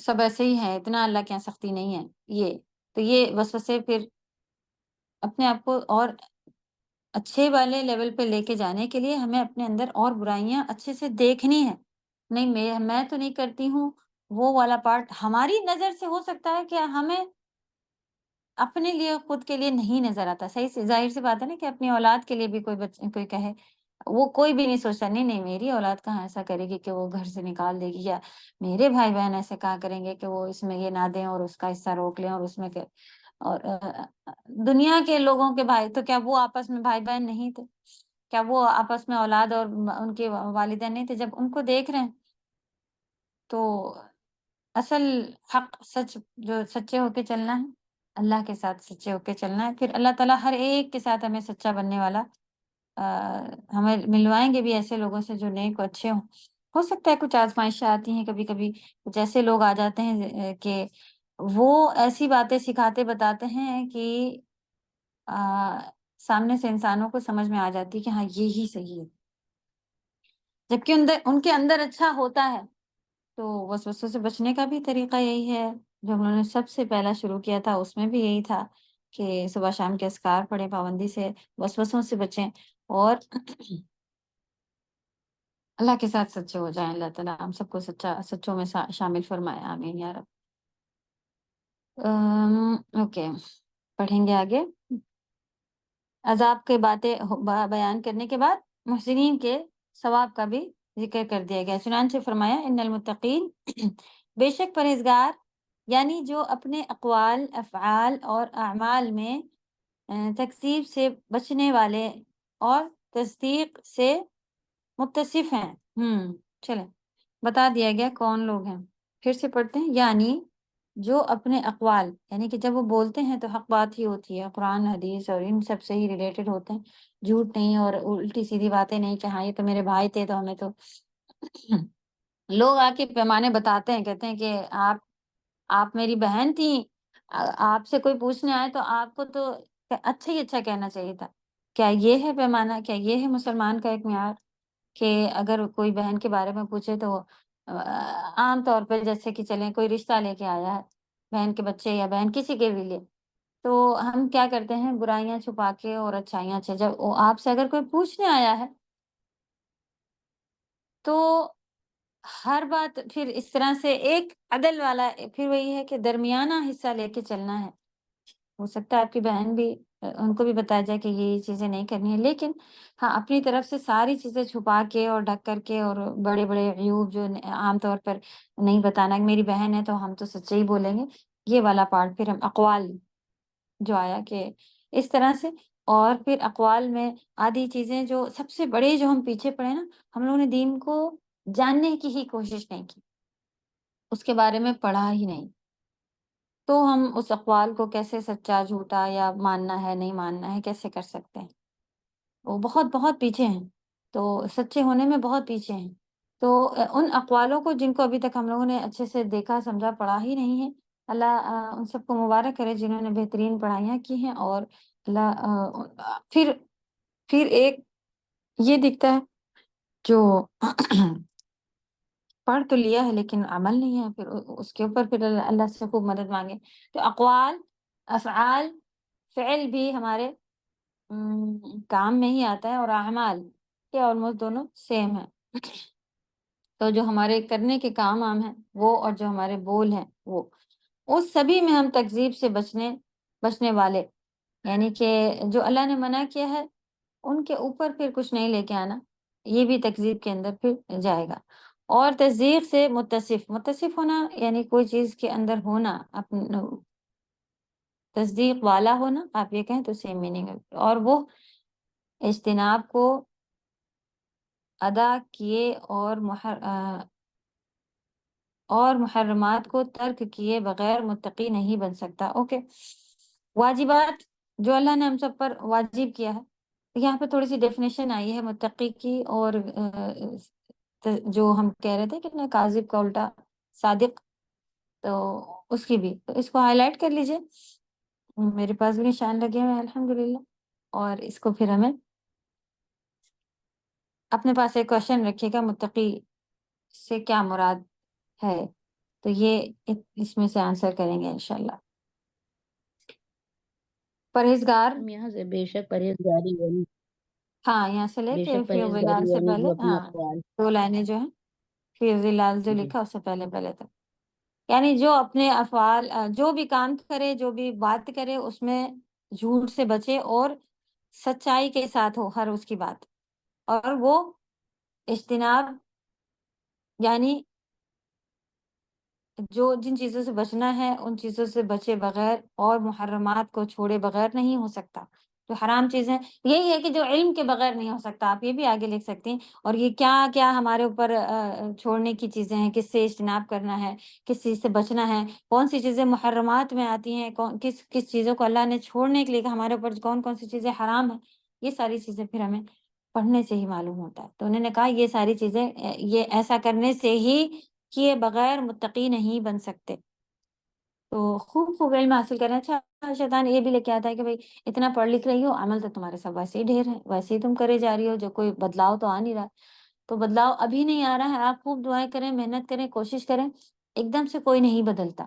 سب ایسے ہی ہیں، اتنا اللہ کے یہاں سختی نہیں ہے یہ، تو یہ وسوسے پھر اپنے آپ کو اور اچھے والے لیول پہ لے کے جانے کے لیے ہمیں اپنے اندر اور برائیاں اچھے سے دیکھنی ہے۔ نہیں میں تو نہیں کرتی ہوں، وہ والا پارٹ ہماری نظر سے ہو سکتا ہے کہ ہمیں اپنے لیے خود کے لیے نہیں نظر آتا، صحیح سے ظاہر سی بات ہے نا کہ اپنی اولاد کے لیے بھی کوئی کہے، وہ کوئی بھی نہیں سوچتا نہیں نہیں میری اولاد کہاں ایسا کرے گی کہ وہ گھر سے نکال دے گی، یا میرے بھائی بہن ایسے کہاں کریں گے کہ وہ اس میں یہ نہ دیں اور اس کا حصہ روک لیں اور اس میں اور دنیا کے لوگوں کے بھائی تو کیا وہ آپس میں بھائی بہن نہیں تھے؟ کیا وہ آپس میں اولاد اور ان کے والدین نہیں تھے؟ جب ان کو دیکھ رہے ہیں تو اصل حق سچ جو سچے ہو کے چلنا ہے، اللہ کے ساتھ سچے ہو کے چلنا ہے، پھر اللہ تعالیٰ ہر ایک کے ساتھ ہمیں سچا بننے والا ہمیں ملوائیں گے بھی ایسے لوگوں سے جو نیک اور اچھے ہوں۔ ہو سکتا ہے کچھ آزمائشیں آتی ہیں کبھی کبھی، کچھ ایسے لوگ آ جاتے ہیں کہ وہ ایسی باتیں سکھاتے بتاتے ہیں کہ سامنے سے انسانوں کو سمجھ میں آ جاتی کہ ہاں یہی صحیح ہے، جبکہ ان کے اندر اچھا ہوتا ہے۔ تو وسوسوں سے بچنے کا بھی طریقہ یہی ہے جو ہم لوگوں نے سب سے پہلا شروع کیا تھا، اس میں بھی یہی تھا کہ صبح شام کے اذکار پڑھیں، پابندی سے وسوسوں سے بچیں اور اللہ کے ساتھ سچے ہو جائیں۔ اللہ تعالیٰ ہم سب کو سچوں میں شامل فرمائے، آمین یا رب۔ اوکے، پڑھیں گے آگے۔ عذاب کے باتیں بیان کرنے کے بعد محسنین کے ثواب کا بھی ذکر کر دیا گیا۔ چنانچہ فرمایا ان المتقین بے شک پرہیزگار، یعنی جو اپنے اقوال، افعال اور اعمال میں تکذیب سے بچنے والے اور تصدیق سے متصف ہیں۔ چلیں بتا دیا گیا کون لوگ ہیں، پھر سے پڑھتے ہیں۔ یعنی جو اپنے اقوال، یعنی کہ جب وہ بولتے ہیں تو حق بات ہی ہوتی ہے، قرآن حدیث اور ان سب سے ہی ریلیٹڈ ہوتے ہیں، جھوٹ نہیں اور الٹی سیدھی باتیں نہیں کہ ہاں یہ تو میرے بھائی تھے تو ہمیں تو لوگ آ کے پیمانے بتاتے ہیں، کہتے ہیں کہ آپ میری بہن تھیں، آپ سے کوئی پوچھنے آئے تو آپ کو تو اچھا ہی اچھا کہنا چاہیے تھا۔ کیا یہ ہے پیمانہ؟ کیا یہ ہے مسلمان کا ایک معیار کہ اگر کوئی بہن کے بارے میں پوچھے تو عام طور پہ جیسے کہ چلیں کوئی رشتہ لے کے آیا ہے، بہن کے بچے یا بہن کسی کے بھی لیے، تو ہم کیا کرتے ہیں برائیاں چھپا کے اور اچھائیاں اچھا، جب وہ آپ سے اگر کوئی پوچھنے آیا ہے تو ہر بات پھر اس طرح سے ایک عدل والا، پھر وہی ہے کہ درمیانہ حصہ لے کے چلنا ہے۔ ہو سکتا ہے آپ کی بہن بھی ان کو بھی بتایا جائے کہ یہ چیزیں نہیں کرنی ہے، لیکن ہاں اپنی طرف سے ساری چیزیں چھپا کے اور ڈھک کر کے اور بڑے بڑے عیوب جو عام طور پر نہیں بتانا کہ میری بہن ہے تو ہم تو سچے ہی بولیں گے، یہ والا پارٹ پھر ہم اقوال جو آیا کہ اس طرح سے، اور پھر اقوال میں آدھی چیزیں جو سب سے بڑے جو ہم پیچھے پڑے نا، ہم لوگوں نے دین کو جاننے کی ہی کوشش نہیں کی، اس کے بارے میں پڑھا ہی نہیں، تو ہم اس اقوال کو کیسے سچا جھوٹا یا ماننا ہے نہیں ماننا ہے کیسے کر سکتے ہیں؟ وہ بہت بہت پیچھے ہیں، تو سچے ہونے میں بہت پیچھے ہیں۔ تو ان اقوالوں کو جن کو ابھی تک ہم لوگوں نے اچھے سے دیکھا سمجھا پڑھا ہی نہیں ہے، اللہ ان سب کو مبارک کرے جنہوں نے بہترین پڑھائیاں کی ہیں، اور اللہ پھر ایک یہ دکھتا ہے جو پڑھ تو لیا ہے لیکن عمل نہیں ہے، پھر اس کے اوپر پھر اللہ سے خوب مدد مانگے. تو اقوال، افعال، فعل بھی ہمارے کام میں ہی آتا ہے، اور اعمال یہ آلموسٹ دونوں سیم ہیں. تو جو ہمارے کرنے کے کام عام ہیں وہ، اور جو ہمارے بول ہیں وہ، اس سبھی میں ہم تکذیب سے بچنے والے، یعنی کہ جو اللہ نے منع کیا ہے ان کے اوپر پھر کچھ نہیں لے کے آنا، یہ بھی تکذیب کے اندر پھر جائے گا. اور تصدیق سے متصف ہونا، یعنی کوئی چیز کے اندر ہونا، تصدیق والا ہونا، آپ یہ کہیں تو سیم میننگ ہے. اور وہ اجتناب کو ادا کیے اور محرمات کو ترک کیے بغیر متقی نہیں بن سکتا. اوکے، واجبات جو اللہ نے ہم سب پر واجب کیا ہے، یہاں پہ تھوڑی سی ڈیفینیشن آئی ہے متقی کی، اور جو ہم کہہ رہے تھے کہ کاذب کا الٹا صادق، تو اس کی بھی، تو اس کو ہائی لائٹ کر لیجئے. میرے پاس بھی نشان لگے ہوئے ہیں الحمدللہ. اور اس کو پھر ہمیں اپنے پاس ایک کوشچن رکھیے گا، متقی سے کیا مراد ہے، تو یہ اس میں سے آنسر کریں گے انشاءاللہ. پرہیزگار، ہم یہاں سے بے شک پرہیزگاری وہی، ہاں یہاں سے لے بے کے شک فی ظلال پرہیزگاری سے وہی پہلے، جو اپنے ہاں اقوال. 2 لائنیں جو ہیں فی ظلال جو جی لکھا اس سے پہلے تک، یعنی جو اپنے افعال، جو بھی کام کرے، جو بھی بات کرے، اس میں جھوٹ سے بچے اور سچائی کے ساتھ ہو ہر اس کی بات. اور وہ اجتناب، یعنی جو جن چیزوں سے بچنا ہے ان چیزوں سے بچے بغیر، اور محرمات کو چھوڑے بغیر نہیں ہو سکتا. جو حرام چیزیں، یہی ہے کہ جو علم کے بغیر نہیں ہو سکتا. آپ یہ بھی آگے لکھ سکتی ہیں. اور یہ کیا کیا ہمارے اوپر چھوڑنے کی چیزیں ہیں، کس سے اجتناب کرنا ہے، کس چیز سے بچنا ہے، کون سی چیزیں محرمات میں آتی ہیں، کس چیزوں کو اللہ نے چھوڑنے کے لیے کہ ہمارے اوپر کون کون سی چیزیں حرام ہیں. یہ ساری چیزیں پھر ہمیں پڑھنے سے ہی معلوم ہوتا ہے. تو انہوں نے کہا یہ ساری چیزیں، یہ ایسا کرنے سے ہی کیے بغیر متقی نہیں بن سکتے. تو خوب علم حاصل کریں. اچھا، شیطان یہ بھی لے کے آتا ہے کہ بھائی اتنا پڑھ لکھ رہی ہو، عمل تو تمہارے سب ویسے ہی ڈھیر ہے، ویسے ہی تم کرے جا رہی ہو، جو کوئی بدلاؤ تو آ نہیں رہا. تو بدلاؤ ابھی نہیں آ رہا ہے، آپ خوب دعائیں کریں، محنت کریں، کوشش کریں. ایک دم سے کوئی نہیں بدلتا.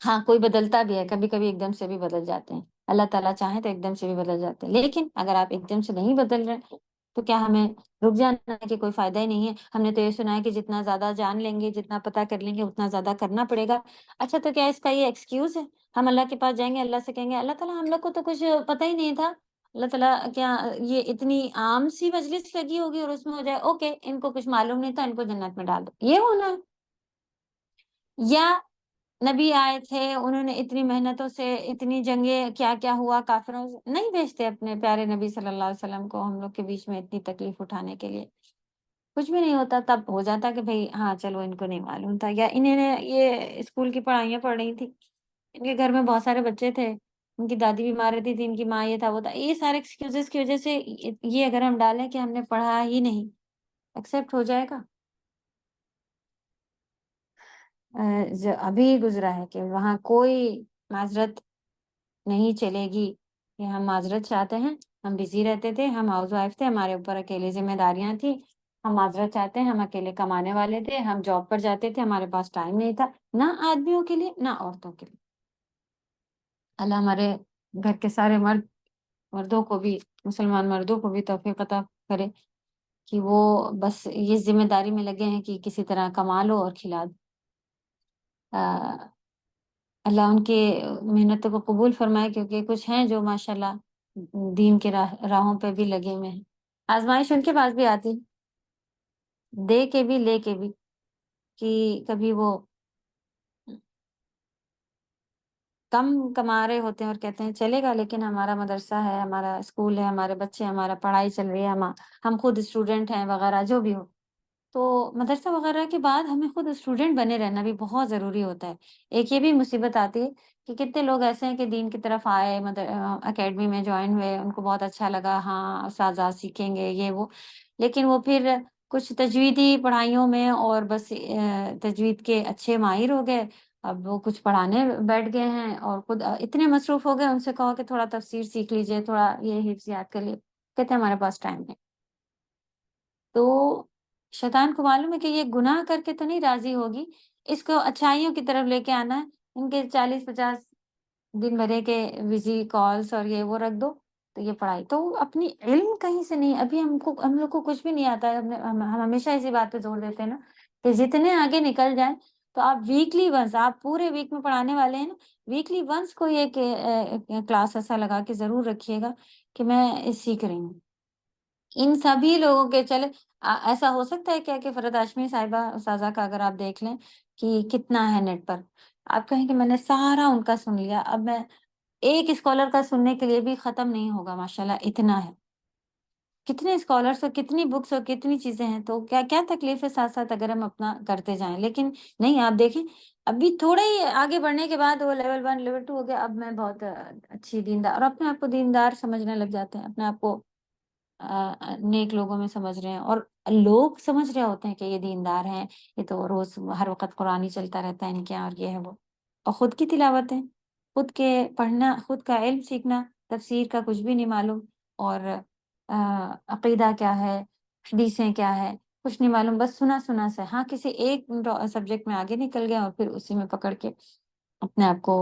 ہاں کوئی بدلتا بھی ہے، کبھی کبھی ایک دم سے بھی بدل جاتے ہیں، اللہ تعالیٰ چاہیں تو ایک دم سے بھی بدل جاتے ہیں. لیکن اگر آپ ایک دم سے نہیں بدل رہے تو کیا ہمیں رک جانا ہے کہ کوئی فائدہ ہی نہیں ہے؟ ہم نے تو یہ سنا ہے کہ جتنا زیادہ جان لیں گے، جتنا پتہ کر لیں گے، اتنا زیادہ کرنا پڑے گا. اچھا، تو کیا اس کا یہ ایکسکیوز ہے؟ ہم اللہ کے پاس جائیں گے، اللہ سے کہیں گے اللہ تعالیٰ ہم لوگ کو تو کچھ پتہ ہی نہیں تھا. اللہ تعالیٰ کیا یہ اتنی عام سی مجلس لگی ہوگی اور اس میں ہو جائے اوکے ان کو کچھ معلوم نہیں تھا، ان کو جنت میں ڈال دو، یہ ہونا ہے؟ یا نبی آئے تھے، انہوں نے اتنی محنتوں سے اتنی جنگیں، کیا کیا ہوا، کافروں سے نہیں بھیجتے اپنے پیارے نبی صلی اللہ علیہ وسلم کو ہم لوگ کے بیچ میں اتنی تکلیف اٹھانے کے لیے؟ کچھ بھی نہیں ہوتا. تب ہو جاتا کہ بھئی ہاں چلو ان کو نہیں معلوم تھا، یا انہیں نے یہ اسکول کی پڑھائیاں پڑھ رہی تھی، ان کے گھر میں بہت سارے بچے تھے، ان کی دادی بیمار رہتی تھی، ان کی ماں یہ تھا وہ تھا. یہ سارے ایکسکیوزز کی وجہ سے یہ اگر ہم ڈالیں کہ ہم نے پڑھا ہی نہیں، ایکسیپٹ ہو جائے گا؟ جو ابھی گزرا ہے کہ وہاں کوئی معذرت نہیں چلے گی کہ ہم معذرت چاہتے ہیں، ہم بزی رہتے تھے، ہم ہاؤس وائف تھے، ہمارے اوپر اکیلے ذمہ داریاں تھیں، ہم معذرت چاہتے ہیں، ہم اکیلے کمانے والے تھے، ہم جاب پر جاتے تھے، ہمارے پاس ٹائم نہیں تھا، نہ آدمیوں کے لیے نہ عورتوں کے لیے. اللہ ہمارے گھر کے سارے مردوں کو بھی، مسلمان مردوں کو بھی توفیق عطا کرے کہ وہ بس یہ ذمہ داری میں لگے ہیں کہ کسی طرح کما لو اور کھلا دو. اللہ ان کے محنتوں کو قبول فرمائے، کیونکہ کچھ ہیں جو ماشاءاللہ دین کے راہوں پہ بھی لگے ہوئے ہیں. آزمائش ان کے پاس بھی آتی، دے کے بھی لے کے بھی، کہ کبھی وہ کم کما رہے ہوتے ہیں اور کہتے ہیں چلے گا لیکن ہمارا مدرسہ ہے، ہمارا اسکول ہے، ہمارے بچے، ہمارا پڑھائی چل رہی ہے، ہم خود اسٹوڈنٹ ہیں وغیرہ جو بھی ہو. تو مدرسہ وغیرہ کے بعد ہمیں خود اسٹوڈنٹ بنے رہنا بھی بہت ضروری ہوتا ہے. ایک یہ بھی مصیبت آتی ہے کہ کتنے لوگ ایسے ہیں کہ دین کی طرف آئے، اکیڈمی میں جوائن ہوئے، ان کو بہت اچھا لگا، ہاں اساتذہ سیکھیں گے یہ وہ، لیکن وہ پھر کچھ تجویدی پڑھائیوں میں اور بس تجوید کے اچھے ماہر ہو گئے. اب وہ کچھ پڑھانے بیٹھ گئے ہیں اور خود اتنے مصروف ہو گئے، ان سے کہو کہ تھوڑا تفسیر سیکھ لیجئے، تھوڑا یہ حفظ یاد کر لیے، کہتے ہیں ہمارے پاس ٹائم نہیں. تو شیطان کو معلوم ہے کہ یہ گناہ کر کے تو نہیں راضی ہوگی، اس کو اچھائیوں کی طرف لے کے آنا ہے. ان کے 40-50 دن بھرے کے بزی کالس اور یہ وہ رکھ دو، تو یہ پڑھائی تو اپنی علم کہیں سے نہیں. ابھی ہم لوگ کو کچھ بھی نہیں آتا ہے. ہم ہمیشہ اسی بات پہ زور دیتے ہیں نا کہ جتنے آگے نکل جائیں تو آپ ویکلی ونس، آپ پورے ویک میں پڑھانے والے ہیں نا، ویکلی ونس کو یہ کلاس ایسا لگا کے ضرور رکھیے گا کہ میں سیکھ رہی ہوں. ان سبھی لوگوں کے چلے ایسا ہو سکتا ہے کیا کہ فرد ہاشمی صاحبہ استاذہ کا اگر آپ دیکھ لیں کہ کتنا ہے نیٹ پر، آپ کہیں کہ میں نے سارا ان کا سن لیا، اب میں ایک اسکالر کا سننے کے لیے بھی ختم نہیں ہوگا. ماشاءاللہ اتنا ہے، کتنے اسکالرس اور کتنی بکس اور کتنی چیزیں ہیں. تو کیا کیا تکلیف ہے ساتھ ساتھ اگر ہم اپنا کرتے جائیں. لیکن نہیں، آپ دیکھیں ابھی تھوڑا ہی آگے بڑھنے کے بعد وہ لیول 1 لیول 2 ہو گیا، اب میں بہت اچھی دیندار، اور اپنے آپ کو دیندار سمجھنے لگ جاتے ہیں، اپنے آپ کو نیک لوگوں میں سمجھ رہے ہیں، اور لوگ سمجھ رہے ہوتے ہیں کہ یہ دیندار ہیں، یہ تو روز ہر وقت قرآن ہی چلتا رہتا ہے، نہیں کیا اور یہ ہے وہ. اور خود کی تلاوتیں، خود کے پڑھنا، خود کا علم سیکھنا، تفسیر کا کچھ بھی نہیں معلوم، اور عقیدہ کیا ہے، حدیثیں کیا ہے، کچھ نہیں معلوم، بس سنا سنا سے. ہاں کسی ایک سبجیکٹ میں آگے نکل گیا اور پھر اسی میں پکڑ کے اپنے آپ کو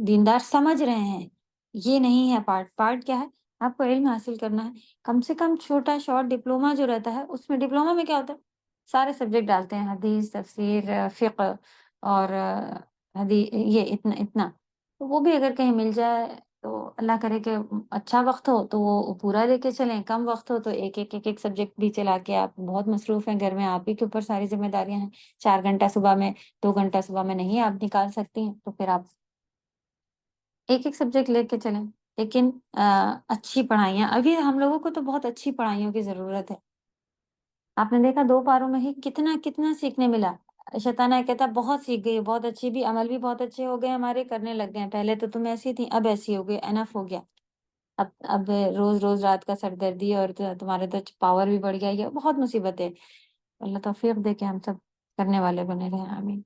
دیندار سمجھ رہے ہیں. یہ نہیں ہے پارٹ کیا ہے، آپ کو علم حاصل کرنا ہے. کم سے کم چھوٹا شارٹ ڈپلوما جو رہتا ہے، اس میں ڈپلوما میں کیا ہوتا ہے، سارے سبجیکٹ ڈالتے ہیں، حدیث، تفسیر، فقہ، اور یہ اتنا اتنا. تو وہ بھی اگر کہیں مل جائے تو اللہ کرے کہ اچھا وقت ہو تو وہ پورا لے کے چلیں، کم وقت ہو تو ایک سبجیکٹ بھی چلا کے. آپ بہت مصروف ہیں گھر میں، آپ ہی کے اوپر ساری ذمہ داریاں ہیں، 4 گھنٹہ صبح میں، 2 گھنٹہ صبح میں نہیں آپ نکال سکتی ہیں، تو پھر آپ ایک سبجیکٹ لے کے چلیں. لیکن اچھی پڑھائیاں، ابھی ہم لوگوں کو تو بہت اچھی پڑھائیوں کی ضرورت ہے. آپ نے دیکھا 2 پاروں میں ہی کتنا کتنا سیکھنے ملا. شیطانہ کہتا بہت سیکھ گئی، بہت اچھی بھی، عمل بھی بہت اچھے ہو گئے ہمارے، کرنے لگ گئے ہیں، پہلے تو تم ایسی تھی، اب ایسی ہو گئی، انف ہو گیا. اب روز روز رات کا سر دردی، اور تمہارے تو پاور بھی بڑھ گیا. یہ بہت مصیبت ہے. اللہ توفیق دے کے ہم سب کرنے والے بنے رہے. آمین.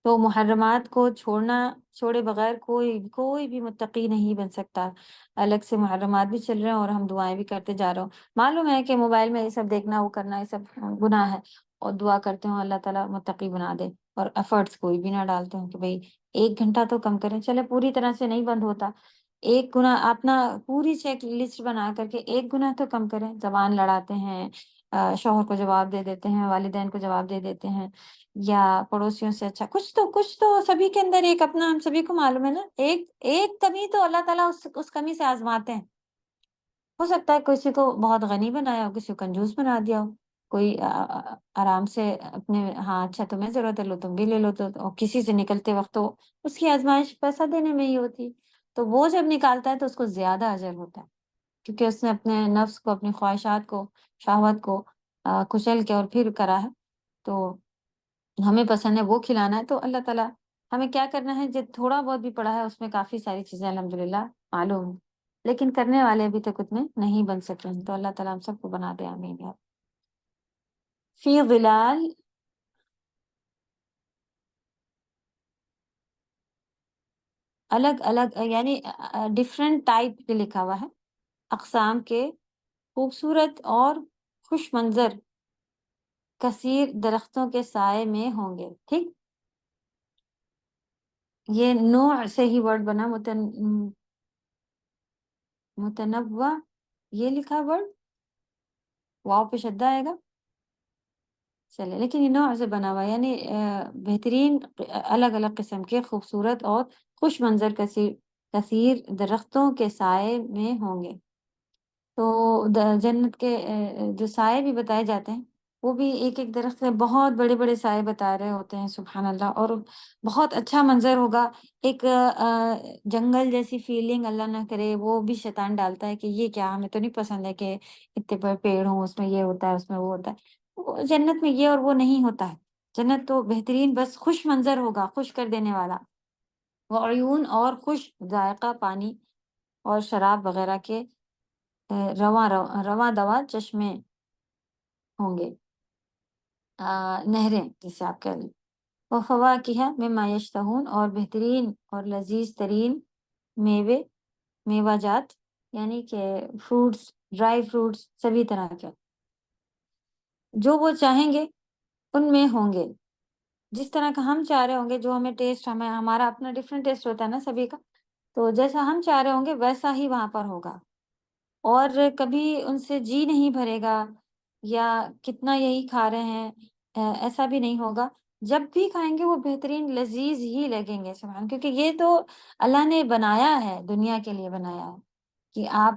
تو محرمات کو چھوڑے بغیر کوئی بھی متقی نہیں بن سکتا. الگ سے محرمات بھی چل رہے ہیں اور ہم دعائیں بھی کرتے جا رہے ہوں. معلوم ہے کہ موبائل میں یہ سب دیکھنا، وہ کرنا، یہ سب گناہ ہے، اور دعا کرتے ہوں اللہ تعالیٰ متقی بنا دے، اور ایفرٹس کوئی بھی نہ ڈالتے ہوں کہ بھئی 1 گھنٹہ تو کم کریں. چلے پوری طرح سے نہیں بند ہوتا، ایک گناہ اپنا پوری چیک لسٹ بنا کر کے 1 گناہ تو کم کریں. زبان لڑاتے ہیں، شوہر کو جواب دے دیتے ہیں، والدین کو جواب دے دیتے ہیں، یا پڑوسیوں سے اچھا کچھ تو سبھی کے اندر ایک اپنا، ہم سبھی کو معلوم ہے نا، ایک کمی تو اللہ تعالیٰ اس کمی سے آزماتے ہیں. ہو سکتا ہے کسی کو بہت غنی بنایا ہو، کسی کو کنجوس بنا دیا ہو، کوئی آرام سے اپنے، ہاں اچھا تمہیں ضرورت ہے لو تم بھی لے لو، تو کسی سے نکلتے وقت تو اس کی آزمائش پیسہ دینے میں ہی ہوتی. تو وہ جب نکالتا ہے تو اس کو زیادہ اجر ہوتا ہے، کیونکہ اس نے اپنے نفس کو، اپنی خواہشات کو، شہوت کو کچل کے اور پھر کرا ہے. تو ہمیں پسند ہے وہ کھلانا ہے. تو اللہ تعالیٰ ہمیں کیا کرنا ہے، جو تھوڑا بہت بھی پڑھا ہے اس میں کافی ساری چیزیں الحمدللہ معلوم ہیں، لیکن کرنے والے ابھی تک اتنے نہیں بن سکے ہیں. تو اللہ تعالیٰ ہم سب کو بنا دے. آمین. یا فی ظلال، الگ الگ یعنی ڈفرینٹ ٹائپ کے لکھا ہوا ہے، اقسام کے خوبصورت اور خوش منظر کثیر درختوں کے سائے میں ہوں گے. ٹھیک، یہ نوع سے ہی ورڈ بنا، متنوع، یہ لکھا ورڈ، واو پہ شدہ آئے گا، چلے، لیکن یہ نوع سے بنا ہوا، یعنی بہترین الگ الگ قسم کے خوبصورت اور خوش منظر کثیر درختوں کے سائے میں ہوں گے. تو جنت کے جو سائے بھی بتائے جاتے ہیں، وہ بھی ایک ایک درخت میں بہت بڑے بڑے سائے بتا رہے ہوتے ہیں. سبحان اللہ. اور بہت اچھا منظر ہوگا. ایک جنگل جیسی فیلنگ اللہ نہ کرے وہ بھی شیطان ڈالتا ہے کہ یہ کیا، ہمیں تو نہیں پسند ہے کہ اتنے بڑے پیڑ ہوں، اس میں یہ ہوتا ہے، اس میں وہ ہوتا ہے. جنت میں یہ اور وہ نہیں ہوتا ہے. جنت تو بہترین بس خوش منظر ہوگا، خوش کر دینے والا. وعیون، اور خوش ذائقہ پانی اور شراب وغیرہ کے رواں دوا چشمے ہوں گے، نہریں جسے آپ کہہ لیں. وفواکہ مما یشتہون، اور بہترین اور لذیذ ترین میوہ جات، یعنی کہ فروٹس ڈرائی فروٹس سبھی طرح کے جو وہ چاہیں گے ان میں ہوں گے، جس طرح کا ہم چاہ رہے ہوں گے، جو ہمیں ٹیسٹ ہمارا اپنا ڈفرینٹ ٹیسٹ ہوتا ہے نا سبھی کا، تو جیسا ہم چاہ رہے ہوں گے ویسا ہی وہاں پر ہوگا، اور کبھی ان سے جی نہیں بھرے گا یا کتنا یہی کھا رہے ہیں ایسا بھی نہیں ہوگا، جب بھی کھائیں گے وہ بہترین لذیذ ہی لگیں گے سبحان، کیونکہ یہ تو اللہ نے بنایا ہے، دنیا کے لیے بنایا ہے کہ آپ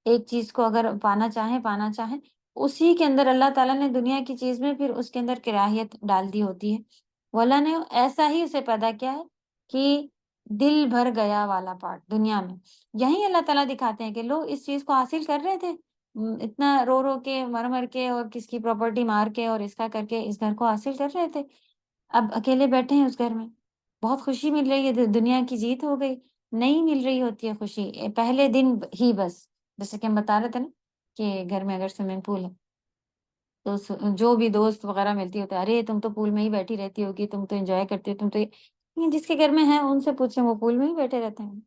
ایک چیز کو اگر پانا چاہیں اسی کے اندر اللہ تعالیٰ نے دنیا کی چیز میں پھر اس کے اندر کراہیت ڈال دی ہوتی ہے، وہ اللہ نے ایسا ہی اسے پیدا کیا ہے کہ دل بھر گیا والا پارٹ دنیا میں، یہی اللہ تعالیٰ دکھاتے ہیں کہ لوگ اس چیز کو حاصل کر رہے تھے، اتنا رو رو کے مر کے اور کس کی پراپرٹی مار کے اور اس کا کر کے اس گھر کو حاصل کر رہے تھے، اب اکیلے بیٹھے ہیں اس گھر میں، بہت خوشی مل رہی ہے، دنیا کی جیت ہو گئی، نہیں مل رہی ہوتی ہے خوشی پہلے دن ہی بس، جیسے کہ ہم بتا رہے تھے نا کہ گھر میں اگر سوئمنگ پول ہے تو جو بھی دوست وغیرہ ملتی ہوتے ارے تم تو پول میں ہی بیٹھی رہتی ہوگی، تم تو انجوائے کرتی ہو، تم تو جس کے گھر میں ہے ان سے پوچھیں وہ پول میں ہی بیٹھے رہتے ہیں،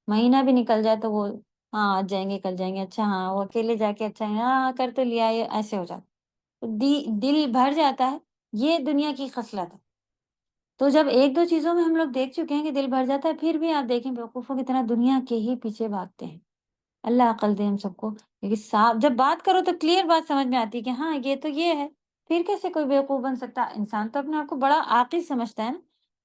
مہینہ بھی نکل جائے تو وہ ہاں آج جائیں گے کل جائیں گے، اچھا ہاں وہ اکیلے جا کے اچھا ہاں کر تو لیا، یہ ایسے ہو جاتا، دل بھر جاتا ہے، یہ دنیا کی خصلت ہے۔ تو جب ایک دو چیزوں میں ہم لوگ دیکھ چکے ہیں کہ دل بھر جاتا ہے، پھر بھی آپ دیکھیں بیوقوفوں کی طرح دنیا کے ہی پیچھے بھاگتے ہیں، اللہ عقل دے ہم سب کو، کیونکہ صاف جب بات کرو تو کلیئر بات سمجھ میں آتی ہے کہ ہاں یہ تو یہ ہے، پھر کیسے کوئی بیوقوف بن سکتا؟ انسان تو اپنے آپ کو بڑا عاقل سمجھتا ہے نا،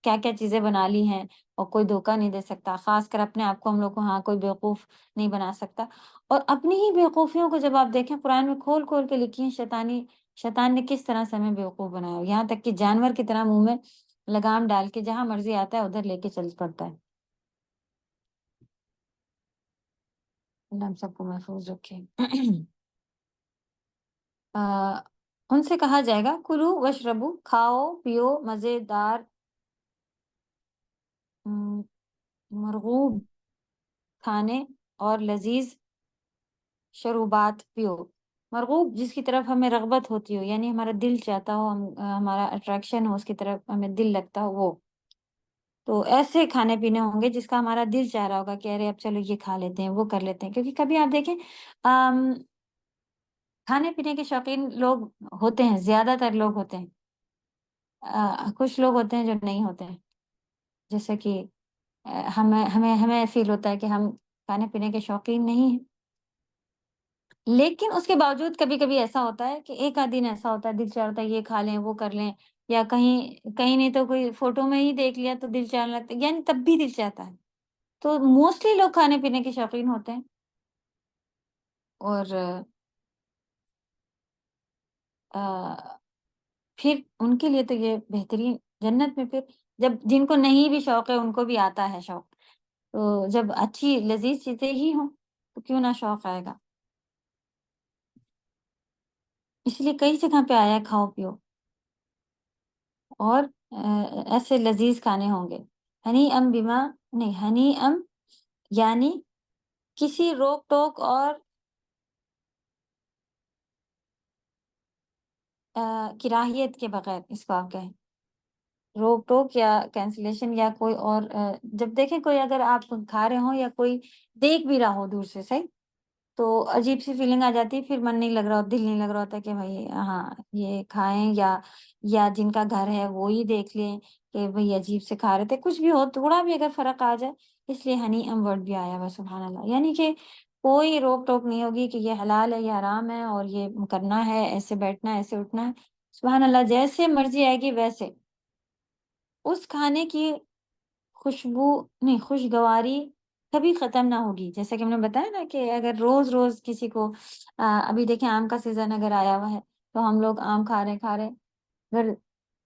کیا کیا چیزیں بنا لی ہیں اور کوئی دھوکہ نہیں دے سکتا، خاص کر اپنے آپ کو ہم لوگ کو ہاں کوئی بیوقوف نہیں بنا سکتا، اور اپنی ہی بیوقوفیوں کو جب آپ دیکھیں قرآن میں کھول کھول کے لکھی ہیں، شیطان نے کس طرح سے ہمیں بیوقوف بنایا، یہاں تک کہ جانور کی طرح منہ میں لگام ڈال کے جہاں مرضی آتا ہے ادھر لے کے چل پڑتا ہے، اللہ ہم سب کو محفوظ رکھے۔ ان سے کہا جائے گا کلو وشربو، کھاؤ پیو مزیدار مرغوب کھانے اور لذیذ شروبات پیو، مرغوب جس کی طرف ہمیں رغبت ہوتی ہو، یعنی ہمارا دل چاہتا ہو، ہمارا اٹریکشن ہو، اس کی طرف ہمیں دل لگتا ہو، وہ تو ایسے کھانے پینے ہوں گے جس کا ہمارا دل چاہ رہا ہوگا کہ ارے اب چلو یہ کھا لیتے ہیں وہ کر لیتے ہیں، کیونکہ کبھی آپ دیکھیں کھانے پینے کے شوقین لوگ ہوتے ہیں، زیادہ تر لوگ ہوتے ہیں، کچھ لوگ ہوتے ہیں جو نہیں ہوتے ہیں، جیسے کہ ہمیں فیل ہوتا ہے کہ ہم کھانے پینے کے شوقین نہیں ہیں، لیکن اس کے باوجود کبھی کبھی ایسا ہوتا ہے کہ ایک آدھ دن ایسا ہوتا ہے دل چاہ ہوتا ہے یہ کھا لیں وہ کر لیں، یا کہیں نہیں تو کوئی فوٹو میں ہی دیکھ لیا تو دل چاہنے لگتا ہے، یعنی تب بھی دل چاہتا ہے، تو موسٹلی لوگ کھانے پینے کے شوقین ہوتے ہیں، اور پھر ان کے لیے تو یہ بہترین جنت میں، پھر جب جن کو نہیں بھی شوق ہے ان کو بھی آتا ہے شوق، تو جب اچھی لذیذ چیزیں ہی ہوں تو کیوں نہ شوق آئے گا، اس لیے کئی جگہ پہ آیا ہے کھاؤ پیو، اور ایسے لذیذ کھانے ہوں گے، ہنی ام بما، نہیں ہنی ام یعنی کسی روک ٹوک اور کراہیت کے بغیر، اس کو آپ کہیں روک ٹوک یا کینسلیشن یا کوئی اور جب دیکھیں کوئی اگر آپ کھا رہے ہوں یا کوئی دیکھ بھی رہا ہو دور سے صحیح، تو عجیب سی فیلنگ آ جاتی ہے، پھر من نہیں لگ رہا، دل نہیں لگ رہا ہوتا کہ بھائی ہاں یہ کھائیں، یا جن کا گھر ہے وہی دیکھ لیں کہ بھائی عجیب سے کھا رہے تھے، کچھ بھی ہو تھوڑا بھی اگر فرق آ جائے، اس لیے ہنی ام ورڈ بھی آیا ہوا سبحان اللہ، یعنی کہ کوئی روک ٹوک نہیں ہوگی کہ یہ حلال ہے یہ حرام ہے اور یہ کرنا ہے، ایسے بیٹھنا ہے ایسے اٹھنا ہے، سبحان اللہ جیسے مرضی آئے گی ویسے، اس کھانے کی خوشبو نہیں خوشگواری کبھی ختم نہ ہوگی، جیسا کہ ہم نے بتایا نا کہ اگر روز روز کسی کو ابھی دیکھیں آم کا سیزن اگر آیا ہوا ہے تو ہم لوگ آم کھا رہے اگر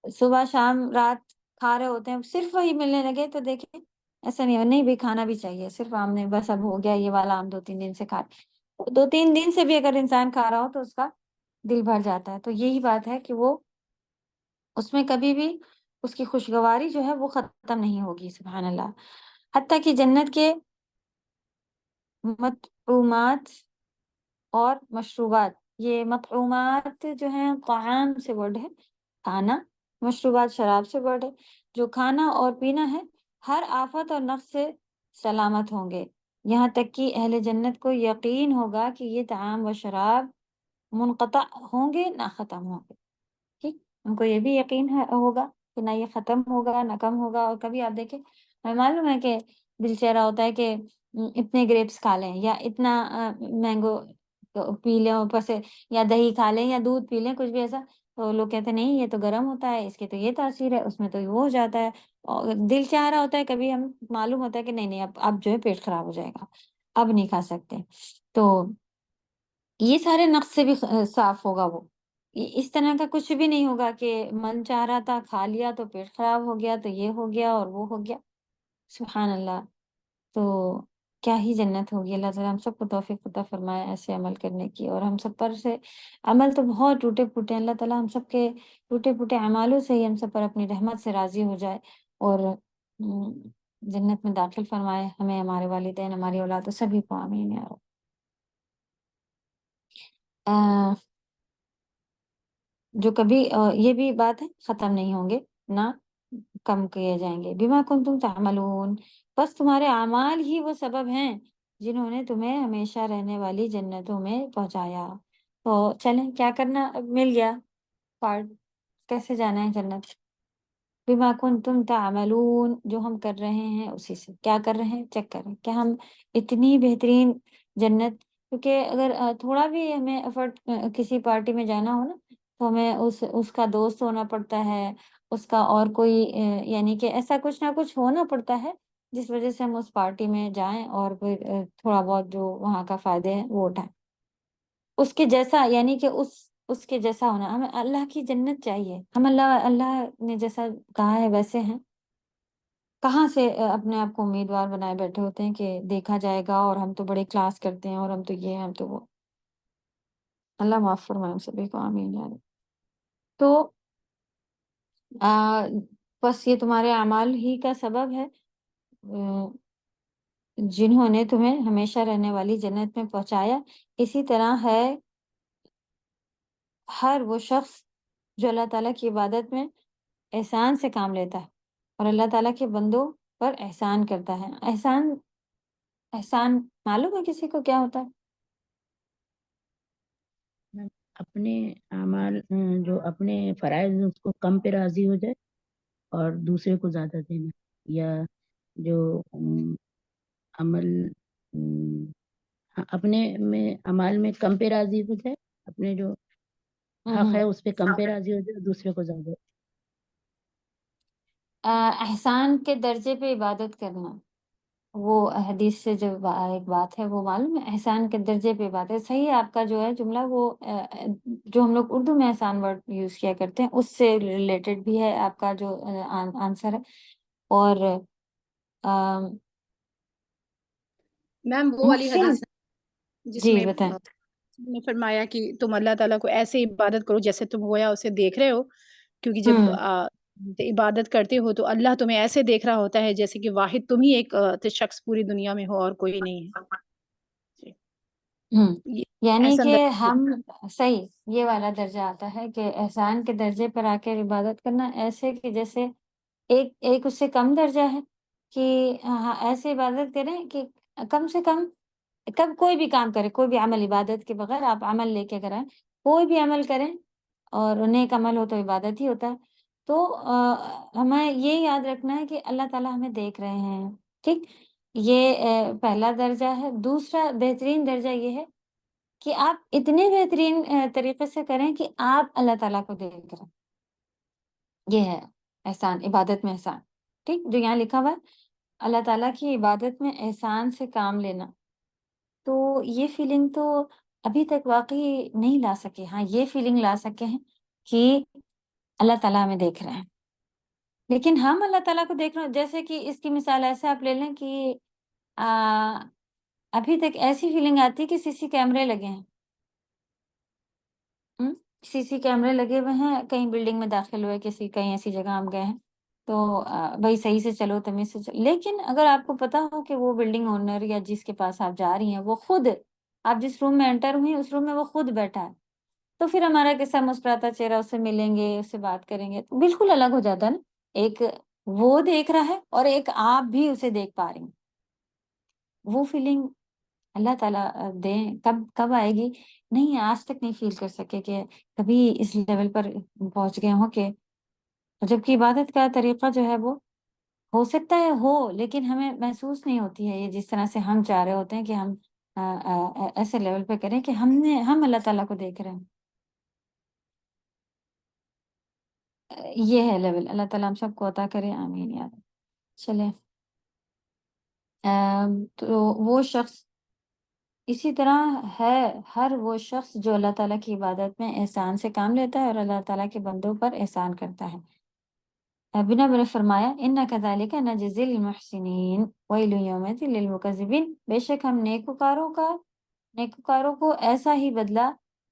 صبح شام رات کھا رہے ہوتے ہیں، صرف وہی ملنے لگے تو دیکھیں ایسا نہیں بھی کھانا بھی چاہیے، صرف آم نے بس اب ہو گیا یہ والا آم 2-3 دن سے کھا، 2-3 دن سے بھی اگر انسان کھا رہا ہو تو اس کا دل بھر جاتا ہے، تو یہی بات ہے کہ وہ اس میں کبھی بھی اس کی خوشگواری جو ہے وہ ختم نہیں ہوگی سبحان اللہ، حتیٰ کہ جنت کے مطعومات اور مشروبات، یہ مطعومات جو ہیں طعام سے ورڈ ہے کھانا، مشروبات شراب سے ورڈ ہے، جو کھانا اور پینا ہے ہر آفت اور نقص سے سلامت ہوں گے، یہاں تک کہ اہل جنت کو یقین ہوگا کہ یہ طعام و شراب منقطع ہوں گے نہ ختم ہوں گے. ٹھیک، ان کو یہ بھی یقین ہوگا کہ نہ یہ ختم ہوگا نہ کم ہوگا. اور کبھی آپ دیکھیں، ہمیں معلوم ہے کہ دل چہرہ ہوتا ہے کہ اتنے گریپس کھا لیں یا اتنا مینگو پی لیں اوپر سے، یا دہی کھا لیں یا دودھ پی لیں، کچھ بھی ایسا. تو لوگ کہتے ہیں نہیں یہ تو گرم ہوتا ہے، اس کی تو یہ تاثیر ہے، اس میں تو وہ ہو جاتا ہے. اور دل چاہ رہا ہوتا ہے، کبھی ہم معلوم ہوتا ہے کہ نہیں اب جو ہے پیٹ خراب ہو جائے گا، اب نہیں کھا سکتے. تو یہ سارے نقص سے بھی صاف ہوگا وہ. اس طرح کا کچھ بھی نہیں ہوگا کہ من چاہ رہا تھا کھا لیا تو پیٹ خراب ہو گیا تو یہ ہو گیا اور وہ ہو گیا. سبحان اللہ. تو کیا ہی جنت ہوگی. اللہ تعالیٰ ہم سب کو توفیق عطا فرمائے ایسے عمل کرنے کی. اور ہم سب پر سے عمل تو بہت ٹوٹے پھوٹے ہیں، اللہ تعالیٰ ہم سب کے ٹوٹے پھوٹے اعمالوں سے ہی ہم سب پر اپنی رحمت سے راضی ہو جائے اور جنت میں داخل فرمائے ہمیں، ہمارے والدین، ہماری اولاد، سبھی کو. آمین یا رب. جو کبھی یہ بھی بات ہے ختم نہیں ہوں گے نہ کم کیے جائیں گے. بما کنتم تعملون، بس تمہارے اعمال ہی وہ سبب ہیں جنہوں نے تمہیں ہمیشہ رہنے والی جنتوں میں پہنچایا. تو چلیں کیا کرنا، اب مل گیا پارٹ، کیسے جانا ہے جنت. بما کنتم تعملون، جو ہم کر رہے ہیں اسی سے. کیا کر رہے ہیں چیک کریں کہ ہم اتنی بہترین جنت، کیونکہ اگر تھوڑا بھی ہمیں ایفرٹ کسی پارٹی میں جانا ہو نا تو ہمیں اس کا دوست ہونا پڑتا ہے، اس کا اور کوئی یعنی کہ ایسا کچھ نہ کچھ ہونا پڑتا ہے جس وجہ سے ہم اس پارٹی میں جائیں اور پھر تھوڑا بہت جو وہاں کا فائدے ہیں وہ اٹھائیں. اس کے جیسا یعنی کہ اس کے جیسا ہونا. ہمیں اللہ کی جنت چاہیے. ہم اللہ نے جیسا کہا ہے ویسے ہیں. کہاں سے اپنے آپ کو امیدوار بنائے بیٹھے ہوتے ہیں کہ دیکھا جائے گا اور ہم تو بڑے کلاس کرتے ہیں اور ہم تو یہ ہیں ہم تو وہ. اللہ معاف فرمائے ہم سبھی کو. آمین یا رب. تو بس یہ تمہارے اعمال ہی کا سبب ہے جنہوں نے تمہیں ہمیشہ رہنے والی جنت میں پہنچایا. اسی طرح ہے ہر وہ شخص جو اللہ تعالیٰ کی عبادت میں احسان سے کام لیتا ہے اور اللہ تعالیٰ کے بندوں پر احسان کرتا ہے. احسان معلوم ہے کسی کو کیا ہوتا ہے؟ اپنے اعمال جو اپنے فرائض ہیں اس کو کم پہ راضی ہو جائے اور دوسرے کو زیادہ دینا، یا جو عمل اپنے میں عمال میں کم پہ راضی ہو جائے، اپنے جو حق ہے اس پہ کم پہ راضی ہو جائے، دوسرے کو زیادہ. احسان کے درجے پہ عبادت کرنا، وہ حدیث سے جو ایک بات ہے وہ معلوم ہے. احسان کے درجے پہ بات ہے. صحیح ہے آپ کا جو ہے جملہ، وہ جو ہم لوگ اردو میں احسان ورڈ یوز کیا کرتے ہیں اس سے ریلیٹڈ بھی ہے آپ کا جو آنسر ہے. اور میم وہ والی محسن، حدیث جس جی میں بتائیں. نے فرمایا کہ تم اللہ تعالیٰ کو ایسے عبادت کرو جیسے تم گویا اسے دیکھ رہے ہو، کیونکہ جب عبادت کرتے ہو تو اللہ تمہیں ایسے دیکھ رہا ہوتا ہے جیسے کہ واحد تم ہی ایک شخص پوری دنیا میں ہو اور کوئی نہیں ہے. یہ یعنی احسان کہ ہم صحیح یہ والا درجہ آتا ہے کہ احسان کے درجے پر آ کے عبادت کرنا ایسے کہ جیسے ایک اس سے کم درجہ ہے کہ ایسے عبادت کریں کہ کم سے کم کوئی بھی کام کرے، کوئی بھی عمل عبادت کے بغیر آپ عمل لے کے کریں، کوئی بھی عمل کریں اور نیک عمل ہو تو عبادت ہی ہوتا ہے. تو ہمیں یہ یاد رکھنا ہے کہ اللہ تعالیٰ ہمیں دیکھ رہے ہیں. ٹھیک، یہ پہلا درجہ ہے. دوسرا بہترین درجہ یہ ہے کہ آپ اتنے بہترین طریقے سے کریں کہ آپ اللہ تعالیٰ کو دیکھ رہے ہیں. یہ ہے احسان، عبادت میں احسان. ٹھیک، جو یہاں لکھا ہوا ہے اللہ تعالیٰ کی عبادت میں احسان سے کام لینا. تو یہ فیلنگ تو ابھی تک واقعی نہیں لا سکے. ہاں یہ فیلنگ لا سکے ہیں کہ اللہ تعالیٰ ہمیں دیکھ رہے ہیں، لیکن ہم اللہ تعالیٰ کو دیکھ رہے ہیں. جیسے کہ اس کی مثال ایسے آپ لے لیں کہ ابھی تک ایسی فیلنگ آتی ہے کہ سی سی کیمرے لگے ہیں. سی سی کیمرے لگے ہوئے ہیں، کہیں بلڈنگ میں داخل ہوئے، کہیں ایسی جگہ ہم گئے ہیں تو بھائی صحیح سے چلو، تمیز سے چلو. لیکن اگر آپ کو پتا ہو کہ وہ بلڈنگ اونر یا جس کے پاس آپ جا رہی ہیں وہ خود، آپ جس روم میں انٹر ہوئی اس روم میں وہ خود بیٹھا ہے، تو پھر ہمارا کیسا مسکراتا چہرہ، اس سے ملیں گے، اس سے بات کریں گے تو بالکل الگ ہو جاتا ہے نا. ایک وہ دیکھ رہا ہے اور ایک آپ بھی اسے دیکھ پا رہی ہیں. وہ فیلنگ اللہ تعالیٰ دیں، کب آئے گی؟ نہیں، آج تک نہیں فیل کر سکے کہ کبھی اس لیول پر پہنچ گئے ہوں کہ، جبکہ عبادت کا طریقہ جو ہے وہ ہو سکتا ہے ہو، لیکن ہمیں محسوس نہیں ہوتی ہے یہ جس طرح سے ہم چاہ رہے ہوتے ہیں کہ ہم ایسے لیول پہ کریں کہ ہم اللہ تعالیٰ کو دیکھ رہے ہیں۔ یہ ہے لیول، اللہ تعالیٰ ہم سب کو عطا کرے، آمین یا رب۔ چلیں، تو وہ شخص اسی طرح ہے، ہر وہ شخص جو اللہ تعالیٰ کی عبادت میں احسان سے کام لیتا ہے اور اللہ تعالیٰ کے بندوں پر احسان کرتا ہے۔ بنا نے فرمایا اِنَّ كَذَلِكَ نَجْزِي الْمُحْسِنِينَ وَيْلٌ يَوْمَئِذٍ لِّلْمُكَذِّبِينَ، بے شک ہم نیکوکاروں کو ایسا ہی بدلہ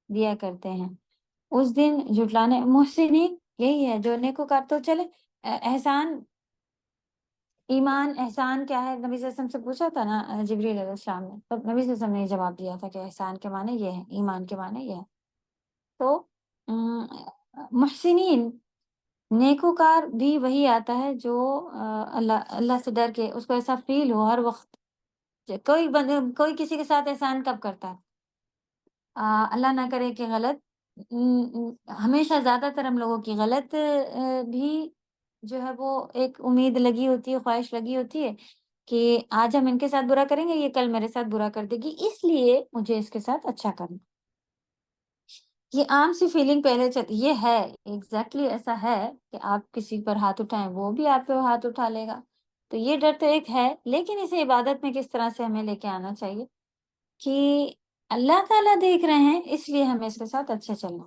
دیا کرتے ہیں اس دن جھٹلانے محسنین، یہی ہے جو نیکوکار۔ تو چلے، احسان، ایمان، احسان کیا ہے؟ نبی صلی اللہ علیہ وسلم سے پوچھا تھا نا جبریل علیہ السلام نے، تو نبی صلی اللہ علیہ وسلم نے جواب دیا تھا کہ احسان کے معنی یہ ہے، ایمان کے معنی یہ ہے۔ تو محسنین، نیکوکار بھی وہی آتا ہے جو اللہ سے ڈر کے اس کو ایسا فیل ہو ہر وقت۔ کوئی کسی کے ساتھ احسان کب کرتا ہے؟ اللہ نہ کرے کہ غلط، ہمیشہ زیادہ تر ہم لوگوں کی غلط بھی جو ہے وہ ایک امید لگی ہوتی ہے، خواہش لگی ہوتی ہے کہ آج ہم ان کے ساتھ برا کریں گے، یہ کل میرے ساتھ برا کر دے گی، اس لیے مجھے اس کے ساتھ اچھا کرنا۔ یہ عام سی فیلنگ پہلے یہ ہے، ایگزیکٹلی ایسا ہے کہ آپ کسی پر ہاتھ اٹھائیں وہ بھی آپ پہ ہاتھ اٹھا لے گا، تو یہ ڈر تو ایک ہے، لیکن اسے عبادت میں کس طرح سے ہمیں لے کے آنا چاہیے کہ اللہ تعالیٰ دیکھ رہے ہیں اس لیے ہمیں اس کے ساتھ اچھا چلنا،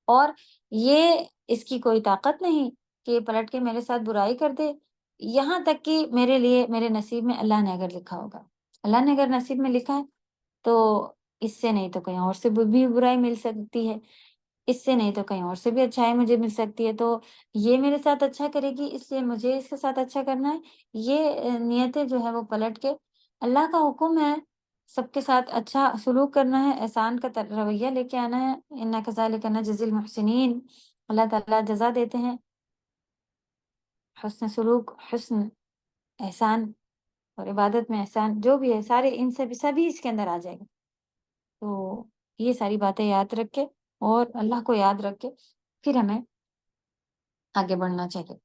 اور یہ اس کی کوئی طاقت نہیں کہ یہ پلٹ کے میرے ساتھ برائی کر دے، یہاں تک کہ میرے لیے میرے نصیب میں اللہ نے اگر لکھا ہوگا، اللہ نے اگر نصیب میں لکھا ہے تو اس سے نہیں تو کہیں اور سے بھی برائی مل سکتی ہے، اس سے نہیں تو کہیں اور سے بھی اچھائی مجھے مل سکتی ہے، تو یہ میرے ساتھ اچھا کرے گی اس لیے مجھے اس کے ساتھ اچھا کرنا ہے۔ یہ نیتیں جو ہے وہ پلٹ کے اللہ کا حکم ہے سب کے ساتھ اچھا سلوک کرنا ہے، احسان کا رویہ لے کے آنا ہے۔ اِنَّا كَذَلِكَ نَجْزِي الْمُحْسِنِينَ، اللہ تعالیٰ جزا دیتے ہیں حسن سلوک، حسن احسان، اور عبادت میں احسان جو بھی ہے سارے ان سبھی اس کے اندر آ جائے گا۔ تو یہ ساری باتیں یاد رکھ کے اور اللہ کو یاد رکھ کے پھر ہمیں آگے بڑھنا چاہیے۔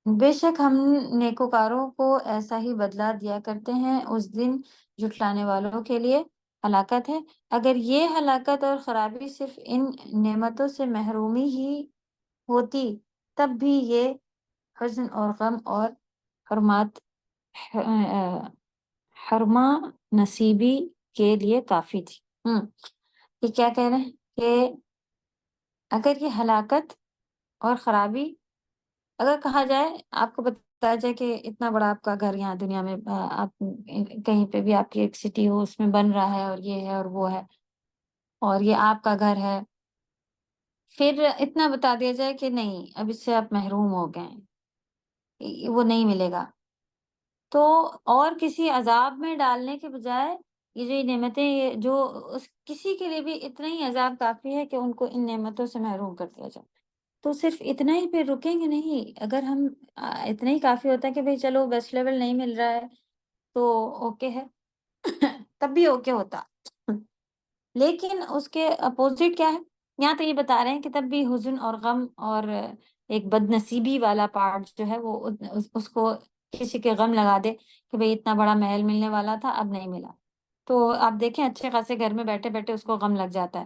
بے شک ہم نیکوکاروں کو ایسا ہی بدلہ دیا کرتے ہیں اس دن جھٹلانے والوں کے لیے ہلاکت ہے۔ اگر یہ ہلاکت اور خرابی صرف ان نعمتوں سے محرومی ہی ہوتی تب بھی یہ حزن اور غم اور حرما نصیبی کے لیے کافی تھی۔ یہ کیا کہہ رہے ہیں کہ اگر یہ ہلاکت اور خرابی، اگر کہا جائے، آپ کو بتایا جائے کہ اتنا بڑا آپ کا گھر یہاں دنیا میں، آپ کہیں پہ بھی آپ کی ایک سٹی ہو اس میں بن رہا ہے اور یہ ہے اور وہ ہے اور یہ آپ کا گھر ہے، پھر اتنا بتا دیا جائے کہ نہیں اب اس سے آپ محروم ہو گئے ہیں، وہ نہیں ملے گا، تو اور کسی عذاب میں ڈالنے کے بجائے یہ جو نعمتیں جو اس کسی کے لیے بھی اتنا ہی عذاب کافی ہے کہ ان کو ان نعمتوں سے محروم کر دیا جائے، تو صرف اتنا ہی پہ رکیں گے نہیں۔ اگر ہم اتنا ہی کافی ہوتا ہے کہ بھئی چلو بیسٹ لیول نہیں مل رہا ہے تو اوکے ہے تب بھی اوکے ہوتا، لیکن اس کے اپوزٹ کیا ہے؟ یہاں تو یہ بتا رہے ہیں کہ تب بھی حزن اور غم اور ایک بد نصیبی والا پارٹ جو ہے وہ اس کو کسی کے غم لگا دے کہ بھئی اتنا بڑا محل ملنے والا تھا اب نہیں ملا، تو آپ دیکھیں اچھے خاصے گھر میں بیٹھے بیٹھے اس کو غم لگ جاتا ہے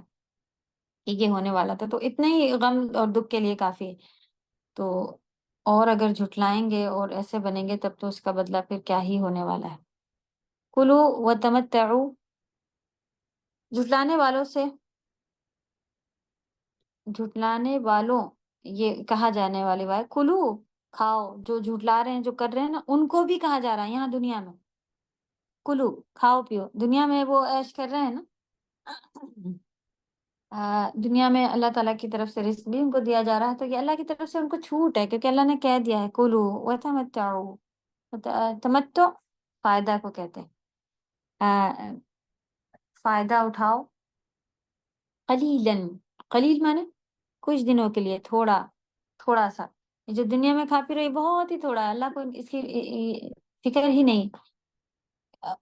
کہ یہ ہونے والا تھا، تو اتنا ہی غم اور دکھ کے لیے کافی ہے۔ تو اور اگر جھٹلائیں گے اور ایسے بنیں گے تب تو اس کا بدلہ پھر کیا ہی ہونے والا ہے۔ کلو و تمتعو، جھٹلانے والوں یہ کہا جانے والی بات، کلو کھاؤ، جو جھٹلا رہے ہیں جو کر رہے ہیں نا ان کو بھی کہا جا رہا ہے یہاں دنیا میں، کلو کھاؤ پیو، دنیا میں وہ عیش کر رہے ہیں نا، دنیا میں اللہ تعالیٰ کی طرف سے رزق بھی ان کو دیا جا رہا ہے، تو یہ اللہ کی طرف سے ان کو چھوٹ ہے کیونکہ اللہ نے کہہ دیا ہے کلو وتمتعوا، تمتع فائدہ کو کہتے ہیں، فائدہ اٹھاؤ، قلیلاً، قلیل مانے کچھ دنوں کے لیے، تھوڑا سا، جو دنیا میں کھا پی رہی بہت ہی تھوڑا ہے، اللہ کو اس کی فکر ہی نہیں،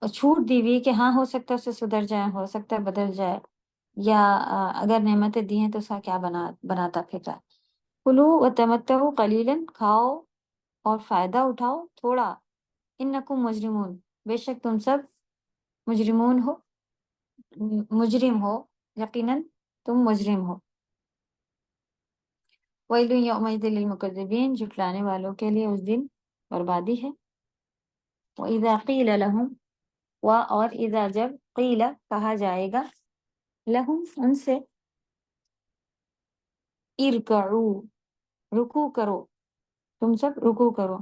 چھوٹ دی ہوئی کہ ہاں ہو سکتا ہے اسے سدھر جائے، ہو سکتا ہے بدل جائے، یا اگر نعمتیں دی ہیں تو اس کا کیا بناتا پھر رہا۔ کلو و تمتعوا قلیلا، کھاؤ اور فائدہ اٹھاؤ تھوڑا، انکم مجرمون، بے شک تم سب مجرمون ہو، مجرم ہو، یقیناً تم مجرم ہو۔ ویل یومئذ للمکذبین، جھٹلانے والوں کے لیے اس دن بربادی ہے۔ وَإِذَا قِيلَ لَهُمْ، اور اذا جب قیل کہا جائے گا، لہم ان سے، ارکعوا رکوع کرو، تم سب رکوع کرو،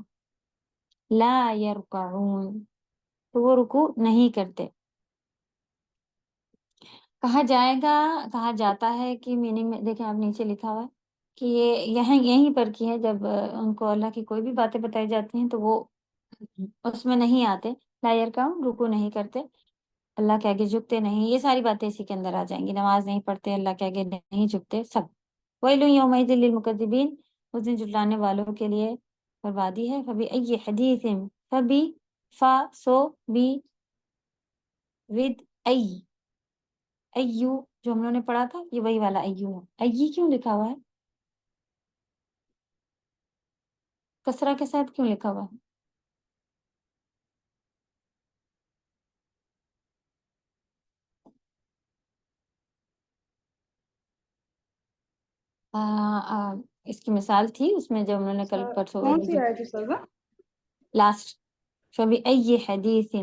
لا یرکعون تو وہ رکوع نہیں کرتے۔ کہا جائے گا، کہا جاتا ہے کہ میننگ میں دیکھیں، آپ نیچے لکھا ہوا ہے کہ یہ یہیں پر کی ہے، جب ان کو اللہ کی کوئی بھی باتیں بتائی جاتی ہیں تو وہ اس میں نہیں آتے، لا یرکعون رکوع نہیں کرتے، اللہ کے آگے جھکتے نہیں، یہ ساری باتیں اسی کے اندر آ جائیں گی، نماز نہیں پڑھتے، اللہ کے آگے نہیں جھکتے، سب۔ ویل یومئذ للمکذبین، اس دن جھٹلانے والوں کے لیے بربادی ہے۔ فبأی حدیث، فبی، فا سو، بی ود، ایو جو ہم لوگوں نے پڑھا تھا، یہ وہی والا ایو ہے۔ ایی کیوں لکھا ہوا ہے؟ کسرہ کے ساتھ کیوں لکھا ہوا ہے؟ اس کی مثال تھی اس میں جب انہوں نے کل پرسوں کون سی آیت ہے سر؟ لاسٹ، فبأی حدیث،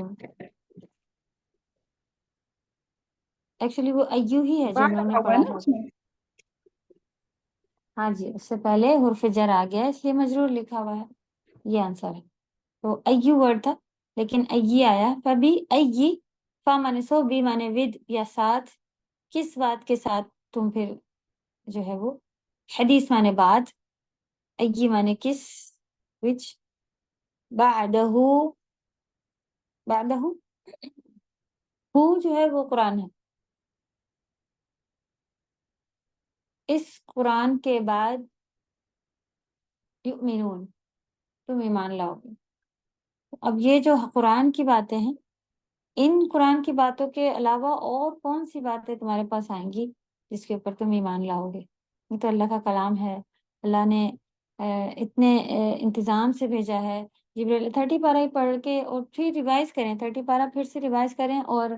ایکچولی وہ ایو ہی ہے جو ہم بعد لوگوں نے لکھا ہوا ہے پڑھا نا ہے۔ اس میں؟ ہاں جی، اس سے پہلے حرف جر آ گیا اس لیے مجرور لکھا ہوا ہے، یہ آنسر ہے۔ تو ایو ورڈ تھا لیکن ایی آیا، فبی ایی، فا مانے سو، بی مانے ود یا ساتھ، کس بات کے ساتھ تم پھر جو ہے وہ، حدیث مانے بعد، ایی مانے کس، وچ، بعدہ، بعدہ ہو جو ہے وہ قرآن ہے، اس قرآن کے بعد یؤمنون تم ایمان لاؤ گے۔ اب یہ جو قرآن کی باتیں ہیں، ان قرآن کی باتوں کے علاوہ اور کون سی باتیں تمہارے پاس آئیں گی جس کے اوپر تم ایمان لاؤ گے؟ یہ تو اللہ کا کلام ہے، اللہ نے اتنے انتظام سے بھیجا ہے۔ جبریل 30 پارہ ہی پڑھ کے اور پھر ریوائز کریں، 30 پارہ پھر سے ریوائز کریں، اور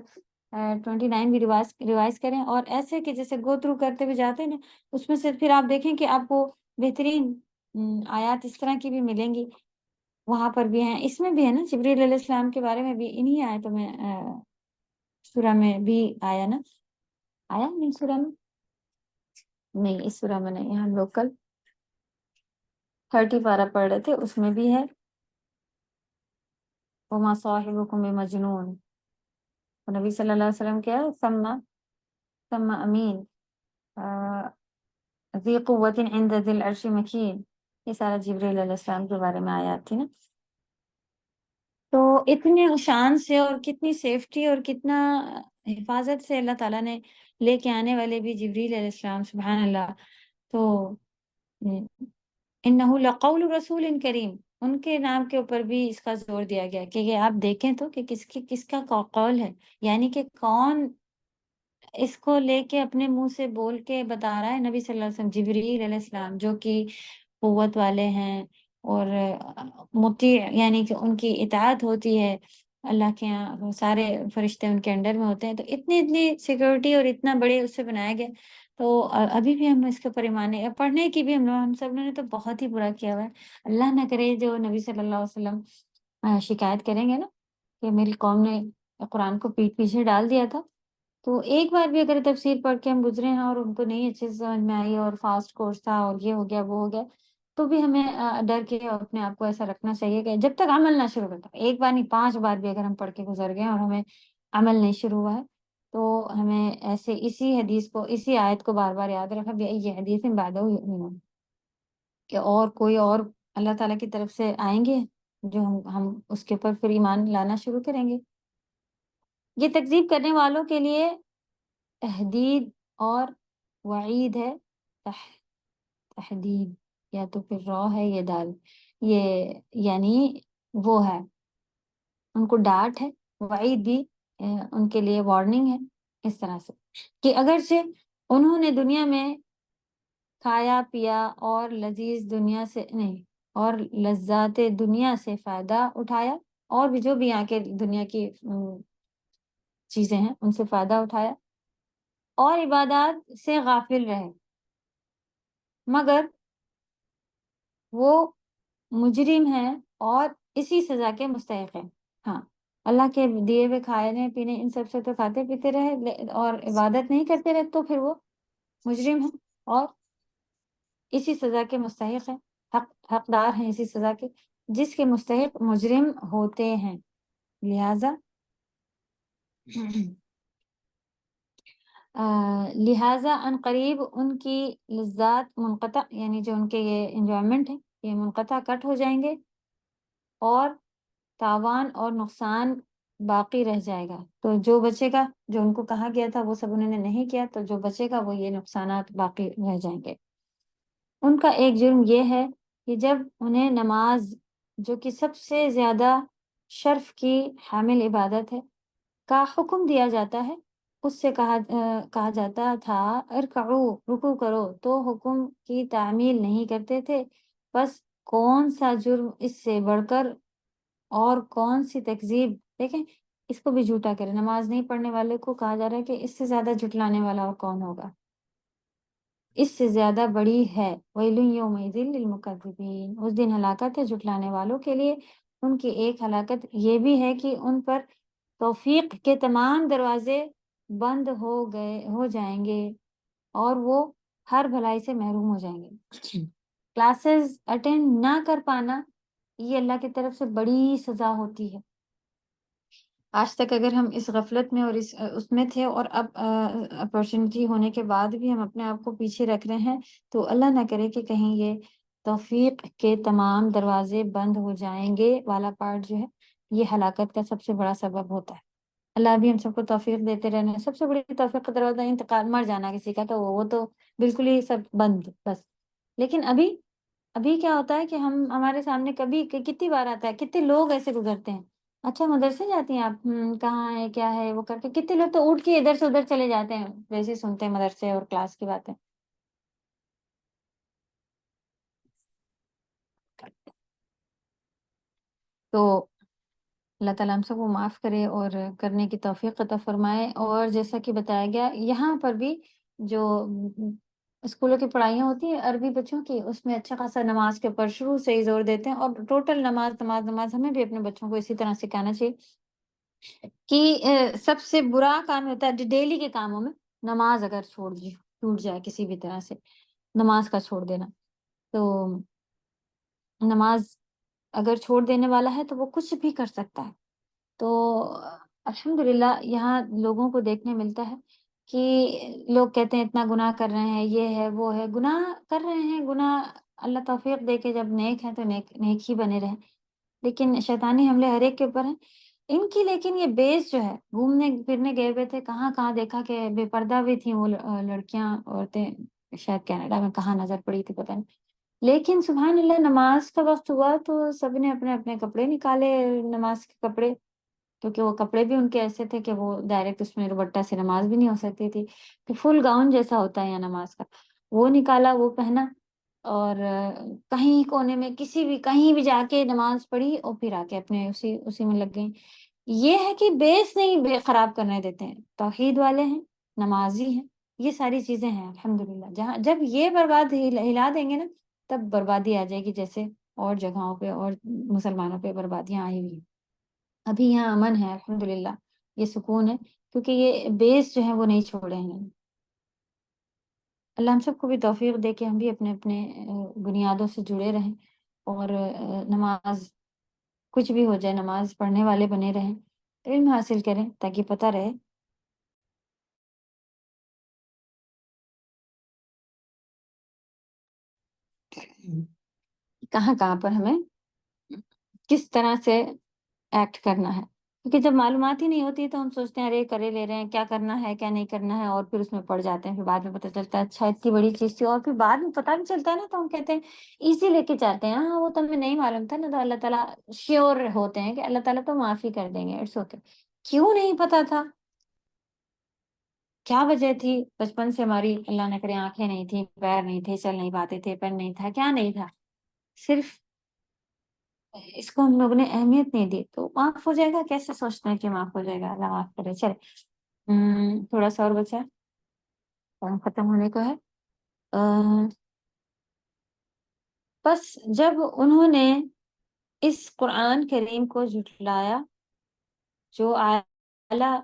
29 بھی ریوائز کریں، اور ایسے کہ جیسے گو تھرو کرتے ہوئے جاتے ہیں نا، اس میں سے پھر آپ دیکھیں کہ آپ کو بہترین آیات اس طرح کی بھی ملیں گی، وہاں پر بھی ہیں، اس میں بھی ہے نا، جبریل علیہ السلام کے بارے میں بھی انہی آیتوں میں سورہ میں بھی آیا نا، آیا نہیں سورہ میں؟ نہیں، اس سورہ میں نہیں، ہم لوگ کل 30 پارہ پڑھ رہے تھے، اس میں بھی ہے، وما صاحبکم بمجنون، اور نبی صلی اللہ علیہ وسلم کیا ہے، ثم امین، ذی قوت عند ذی العرش مکین، یہ سارا جبریل علیہ السلام کے بارے میں آیات تھی نا۔ تو اتنے شان سے اور کتنی سیفٹی اور کتنا حفاظت سے اللہ تعالیٰ نے لے کے آنے والے بھی جبریل علیہ السلام، سبحان اللہ۔ تو انہ لقول رسول کریم، ان کے نام کے اوپر بھی اس کا زور دیا گیا کہ یہ آپ دیکھیں تو کہ کس کا قول ہے، یعنی کہ کون اس کو لے کے اپنے منہ سے بول کے بتا رہا ہے، نبی صلی اللہ علیہ وسلم، جبریل علیہ السلام، جو کہ قوت والے ہیں اور مطیع، یعنی کہ ان کی اطاعت ہوتی ہے اللہ کے یہاں، سارے فرشتے ان کے انڈر میں ہوتے ہیں، تو اتنی سیکورٹی اور اتنا بڑے اس سے بنایا گیا۔ تو ابھی بھی ہم اس کے اوپر ایمان پڑھنے کی بھی ہم سب نے تو بہت ہی برا کیا ہوا ہے۔ اللہ نہ کرے جو نبی صلی اللہ علیہ وسلم شکایت کریں گے نا کہ میری قوم نے قرآن کو پیٹ پیچھے ڈال دیا تھا، تو ایک بار بھی اگر تفسیر پڑھ کے ہم گزرے ہیں اور ان کو نہیں اچھے سے سمجھ میں آئی اور فاسٹ کورس تھا اور یہ ہو گیا وہ ہو گیا، تو بھی ہمیں ڈر کے اور اپنے آپ کو ایسا رکھنا چاہیے کہ جب تک عمل نہ شروع کرتا، ایک بار نہیں 5 بار بھی اگر ہم پڑھ کے گزر گئے اور ہمیں عمل نہیں شروع ہوا ہے، تو ہمیں ایسے اسی حدیث کو، اسی آیت کو بار بار یاد رکھا، یہ حدیث بعدہ یؤمنون، کہ اور کوئی اور اللہ تعالیٰ کی طرف سے آئیں گے جو ہم اس کے اوپر پھر ایمان لانا شروع کریں گے۔ یہ تکذیب کرنے والوں کے لیے تحدید اور وعید ہے، تحدید یا تو پھر را ہے یہ دال، یہ یعنی وہ ہے ان کو ڈانٹ ہے، وعید بھی ان کے لیے وارننگ ہے، اس طرح سے کہ اگرچہ انہوں نے دنیا میں کھایا پیا اور لذیذ دنیا سے نہیں اور لذات دنیا سے فائدہ اٹھایا، اور بھی جو بھی یہاں کے دنیا کی چیزیں ہیں ان سے فائدہ اٹھایا، اور عبادات سے غافل رہے، مگر وہ مجرم ہیں اور اسی سزا کے مستحق ہیں۔ ہاں، اللہ کے دیے ہوئے کھانے پینے ان سب سے تو کھاتے پیتے رہے اور عبادت نہیں کرتے رہے، تو پھر وہ مجرم ہیں اور اسی سزا کے مستحق ہیں، حقدار ہیں اسی سزا کے جس کے مستحق مجرم ہوتے ہیں۔ لہٰذا ان قریب ان کی لذات منقطع، یعنی جو ان کے یہ انجوائمنٹ ہے یہ منقطع، کٹ ہو جائیں گے، اور تاوان اور نقصان باقی رہ جائے گا۔ تو جو بچے گا، جو ان کو کہا گیا تھا وہ سب انہوں نے نہیں کیا، تو جو بچے گا وہ یہ نقصانات باقی رہ جائیں گے۔ ان کا ایک جرم یہ ہے کہ جب انہیں نماز، جو کہ سب سے زیادہ شرف کی حامل عبادت ہے، کا حکم دیا جاتا ہے، اس سے کہا جاتا تھا ارکعو، رکوع کرو، تو حکم کی تعمیل نہیں کرتے تھے۔ بس کون سا جرم اس سے بڑھ کر اور کون سی تکذیب، دیکھیں اس کو بھی جھوٹا کرے، نماز نہیں پڑھنے والے کو کہا جا رہا ہے کہ اس سے زیادہ جھٹلانے والا اور کون ہوگا، اس سے زیادہ بڑی ہے۔ ویل یومئذ للمکذبین، اس دن ہلاکت ہے جھٹلانے والوں کے لیے۔ ان کی ایک ہلاکت یہ بھی ہے کہ ان پر توفیق کے تمام دروازے بند ہو جائیں گے اور وہ ہر بھلائی سے محروم ہو جائیں گے۔ کلاسز اٹینڈ نہ کر پانا یہ اللہ کی طرف سے بڑی سزا ہوتی ہے۔ آج تک اگر ہم اس غفلت میں اور اس میں تھے، اور اب اپرچونٹی ہونے کے بعد بھی ہم اپنے آپ کو پیچھے رکھ رہے ہیں، تو اللہ نہ کرے کہ کہیں یہ توفیق کے تمام دروازے بند ہو جائیں گے والا پارٹ جو ہے یہ ہلاکت کا سب سے بڑا سبب ہوتا ہے۔ اللہ بھی ہم سب کو توفیق دیتے رہنا۔ سب سے بڑی توفیق کا دروازہ انتقال، مر جانا کسی کا، تو وہ تو بالکل ہی سب بند بس۔ لیکن ابھی کیا ہوتا ہے کہ ہمارے سامنے کبھی کتنی بار آتا ہے، کتنے لوگ ایسے گزرتے ہیں، اچھا مدرسے جاتی ہیں آپ، کہاں ہے کیا ہے وہ کر کے، کتنے لوگ تو اٹھ کے ادھر سے ادھر چلے جاتے ہیں ویسے ہی سنتے ہیں مدرسے اور کلاس کی باتیں۔ تو اللہ تعالیٰ ہم سب کو معاف کرے اور کرنے کی توفیق عطا فرمائے۔ اور جیسا کہ بتایا گیا یہاں پر بھی جو اسکولوں کی پڑھائیاں ہوتی ہیں عربی بچوں کی، اس میں اچھا خاصا نماز کے اوپر شروع سے ہی زور دیتے ہیں، اور ٹوٹل نماز نماز نماز، ہمیں بھی اپنے بچوں کو اسی طرح سکھانا چاہیے کہ سب سے برا کام ہوتا ہے ڈیلی کے کاموں میں نماز اگر چھوٹ جائے کسی بھی طرح سے، نماز کا چھوڑ دینا۔ تو نماز اگر چھوڑ دینے والا ہے تو وہ کچھ بھی کر سکتا ہے۔ تو الحمدللہ یہاں لوگوں کو دیکھنے ملتا ہے کہ لوگ کہتے ہیں اتنا گناہ کر رہے ہیں، یہ ہے وہ ہے، گناہ کر رہے ہیں، گناہ اللہ توفیق دے کے جب نیک ہیں تو نیک ہی بنے رہیں، لیکن شیطانی حملے ہر ایک کے اوپر ہیں ان کی۔ لیکن یہ بیس جو ہے، گھومنے پھرنے گئے ہوئے تھے، کہاں کہاں دیکھا کہ بے پردہ بھی تھیں وہ لڑکیاں، عورتیں، شاید کینیڈا میں کہاں نظر پڑی تھی پتہ نہیں، لیکن سبحان اللہ نماز کا وقت ہوا تو سب نے اپنے اپنے کپڑے نکالے، نماز کے کپڑے، کیونکہ وہ کپڑے بھی ان کے ایسے تھے کہ وہ ڈائریکٹ اس میں دوپٹہ سے نماز بھی نہیں ہو سکتی تھی، کہ فل گاؤن جیسا ہوتا ہے یا نماز کا، وہ نکالا، وہ پہنا، اور کہیں کونے میں کہیں بھی جا کے نماز پڑھی اور پھر آ کے اپنے اسی میں لگ گئیں۔ یہ ہے کہ بیس نہیں خراب کرنے دیتے ہیں، توحید والے ہیں، نمازی ہیں، یہ ساری چیزیں ہیں الحمدللہ۔ جب یہ برباد ہلا دیں گے نا، تب بربادی آ جائے گی، جیسے اور جگہوں پہ اور مسلمانوں پہ بربادیاں آئی ہوئی ہیں۔ ابھی یہاں امن ہے الحمدللہ، یہ سکون ہے، کیونکہ یہ بیس جو ہے وہ نہیں چھوڑے ہیں۔ اللہ ہم سب کو بھی توفیق دے کہ ہم بھی اپنے اپنے بنیادوں سے جڑے رہیں، اور نماز کچھ بھی ہو جائے نماز پڑھنے والے بنے رہیں، علم حاصل کریں تاکہ پتہ رہے کہاں کہاں پر ہمیں کس طرح سے ایکٹ کرنا ہے۔ کیونکہ جب معلومات ہی نہیں ہوتی تو ہم سوچتے ہیں ارے کرے لے رہے ہیں، کیا کرنا ہے کیا نہیں کرنا ہے، اور پھر اس میں پڑ جاتے ہیں، پھر بعد میں پتہ چلتا ہے اچھا اتنی بڑی چیز تھی، اور پھر بعد میں پتہ بھی چلتا ہے نا تو ہم کہتے ہیں ایزی لے کے جاتے ہیں، ہاں وہ تو ہمیں نہیں معلوم تھا نا، تو اللہ تعالیٰ شیور ہوتے ہیں کہ اللہ تعالیٰ تو معافی کر دیں گے، اٹس اوکے. کیوں نہیں پتا تھا، کیا وجہ تھی؟ بچپن سے ہماری اللہ نہ کرے آنکھیں نہیں تھی، پیر نہیں تھے، چل نہیں پاتے تھے، پن نہیں تھا، کیا نہیں تھا، صرف اس کو ہم لوگوں نے اہمیت نہیں دی، تو معاف ہو جائے گا. کیسے سوچتے ہیں کہ معاف ہو جائے گا؟ اللہ معاف کرے. چلے تھوڑا سا اور بچا ہے، ٹائم ختم ہونے کو ہے. بس جب انہوں نے اس قرآن کریم کو جھٹلایا جو اعلیٰ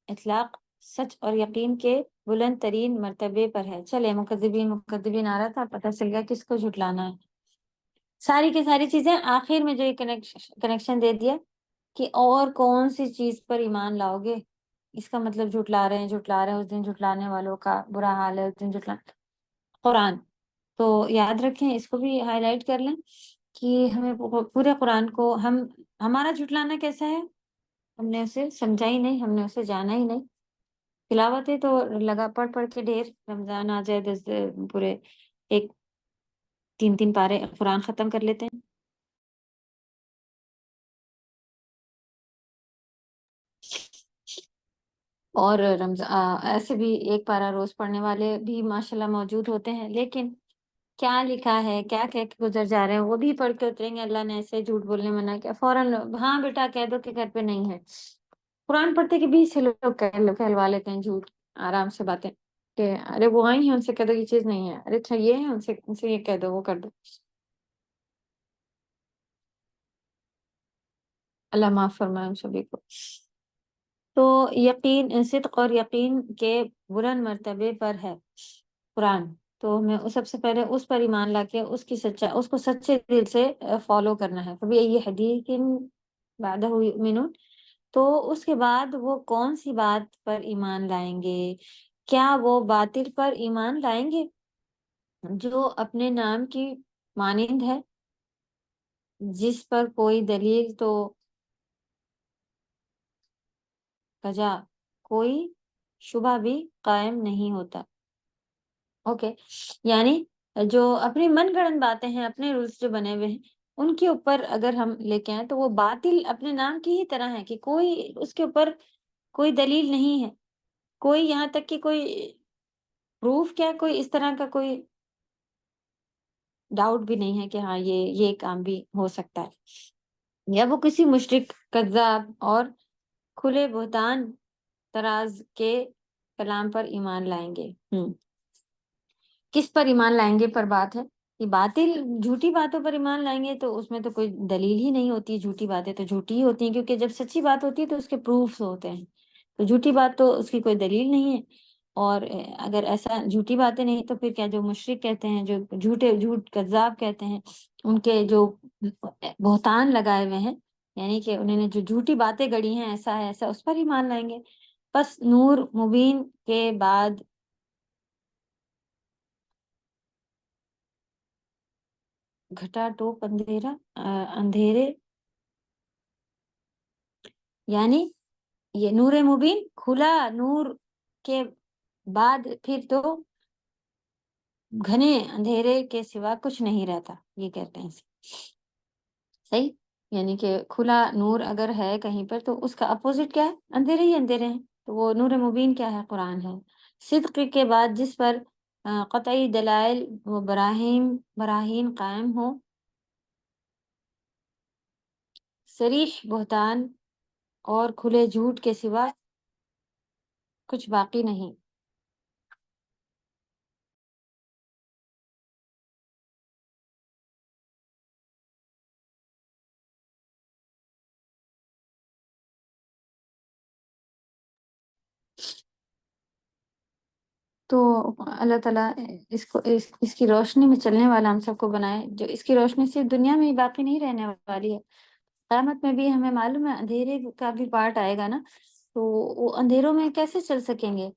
اطلاق سچ اور یقین کے بلند ترین مرتبے پر ہے. چلے مکذبین آ رہا تھا، پتہ چل گیا کس کو جھٹلانا ہے. ساری کی ساری چیزیں آخر میں جو یہ کنیکشن دے دیا کہ اور کون سی چیز پر ایمان لاؤ گے، اس کا مطلب جھٹلا رہے ہیں، اس دن جھٹلانے والوں کا برا حال ہے، اس دن قرآن. تو یاد رکھیں، اس کو بھی ہائی لائٹ کر لیں کہ ہمیں پورے قرآن کو ہمارا جھٹلانا کیسا ہے، ہم نے اسے سمجھا ہی نہیں، ہم نے اسے جانا ہی نہیں. تلاوتیں تو لگا پڑھ کے ڈھیر، رمضان آ جائے 10 پورے 3 پارے قرآن ختم کر لیتے ہیں. اور رمضان ایسے بھی 1 پارہ روز پڑھنے والے بھی ماشاءاللہ موجود ہوتے ہیں، لیکن کیا لکھا ہے، کیا کہہ کے گزر جا رہے ہیں، وہ بھی پڑھ کے اتریں گے. اللہ نے ایسے جھوٹ بولنے منع کیا، فوراً ہاں بیٹا کہہ دو کہ گھر پہ نہیں ہے. قرآن پڑھتے کے 20 سے لوگ کہلوا لیتے ہیں جھوٹ، آرام سے باتیں کہ ارے وہ آئی ہیں ان سے کہہ دو یہ چیز نہیں ہے، ارے اچھا یہ ہے ان سے یہ کہہ دو، وہ کر دو. اللہ معاف فرمائے ہم سبھی کو. تو یقین، صدق اور یقین کے بلند مرتبے پر ہے قرآن، تو ہمیں سب سے پہلے اس پر ایمان لا کے اس کو سچے دل سے فالو کرنا ہے. کبھی یہ حدیث بعدہ یؤمنون، تو اس کے بعد وہ کون سی بات پر ایمان لائیں گے؟ کیا وہ باطل پر ایمان لائیں گے جو اپنے نام کی مانند ہے، جس پر کوئی دلیل تو کجا کوئی شبہ بھی قائم نہیں ہوتا؟ اوکے، یعنی جو اپنی من گڑن باتیں ہیں، اپنے رولز جو بنے ہوئے ہیں، ان کے اوپر اگر ہم لے کے آئیں تو وہ باطل اپنے نام کی ہی طرح ہے کہ کوئی اس کے اوپر کوئی دلیل نہیں ہے، کوئی یہاں تک کہ کوئی پروف کیا، کوئی اس طرح کا کوئی ڈاؤٹ بھی نہیں ہے کہ ہاں یہ کام بھی ہو سکتا ہے. یا وہ کسی مشرک، کذاب اور کھلے بہتان طراز کے کلام پر ایمان لائیں گے. کس پر ایمان لائیں گے پر بات ہے کہ باطل جھوٹی باتوں پر ایمان لائیں گے تو اس میں تو کوئی دلیل ہی نہیں ہوتی. جھوٹی باتیں تو جھوٹی ہی ہوتی ہیں، کیونکہ جب سچی بات ہوتی ہے تو اس کے پروفs ہوتے ہیں، تو جھوٹی بات تو اس کی کوئی دلیل نہیں ہے. اور اگر ایسا جھوٹی باتیں نہیں تو پھر کیا جو مشرک کہتے ہیں، جو جھوٹ کذاب کہتے ہیں، ان کے جو بہتان لگائے ہوئے ہیں، یعنی کہ انہوں نے جو جھوٹی باتیں گڑی ہیں ایسا ہے ایسا، اس پر ایمان لائیں گے. بس نور مبین کے بعد گھٹا ٹوپ اندھیرے، یعنی یہ نور مبین کھلا نور کے بعد پھر تو گھنے اندھیرے کے سوا کچھ نہیں رہتا، یہ کہتے ہیں صحیح. یعنی کہ کھلا نور اگر ہے کہیں پر تو اس کا اپوزٹ کیا ہے؟ اندھیرے ہی اندھیرے ہیں. تو وہ نور مبین کیا ہے؟ قرآن ہے. صدق کے بعد جس پر قطعی دلائل و براہین قائم ہو، صریح بہتان اور کھلے جھوٹ کے سوا کچھ باقی نہیں. تو اللہ تعالیٰ اس کی روشنی میں چلنے والا ہم سب کو بنائے، جو اس کی روشنی صرف دنیا میں ہی باقی نہیں رہنے والی ہے، قیامت میں بھی. ہمیں معلوم ہے اندھیرے کا بھی پارٹ آئے گا نا، تو وہ اندھیروں میں کیسے چل سکیں گے؟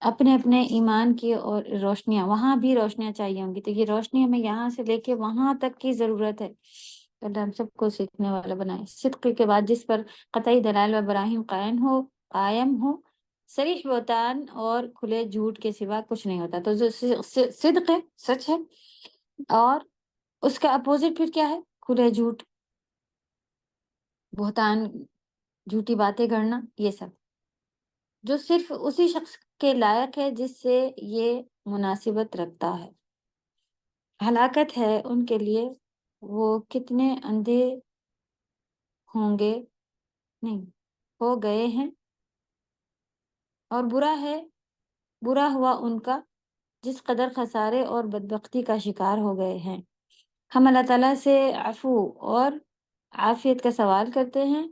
اپنے اپنے ایمان کی اور روشنیاں، وہاں بھی روشنیاں چاہیے ہوں گی. تو یہ روشنی ہمیں یہاں سے لے کے وہاں تک کی ضرورت ہے. تو اللہ ہم سب کو سیکھنے والا بنائے. صدق کے بعد جس پر قطعی دلائل و براہین قائم ہو صریح بہتان اور کھلے جھوٹ کے سوا کچھ نہیں ہوتا. تو جو صدق ہے سچ ہے، اور اس کا اپوزٹ پھر کیا ہے؟ کھلے جھوٹ، بہتان، جھوٹی باتیں کرنا، یہ سب جو صرف اسی شخص کے لائق ہے جس سے یہ مناسبت رکھتا ہے. ہلاکت ہے ان کے لیے، وہ کتنے اندھے ہوں گے، نہیں ہو گئے ہیں، اور برا ہوا ان کا جس قدر خسارے اور بدبختی کا شکار ہو گئے ہیں. ہم اللہ تعالیٰ سے عفو اور عافیت کا سوال کرتے ہیں.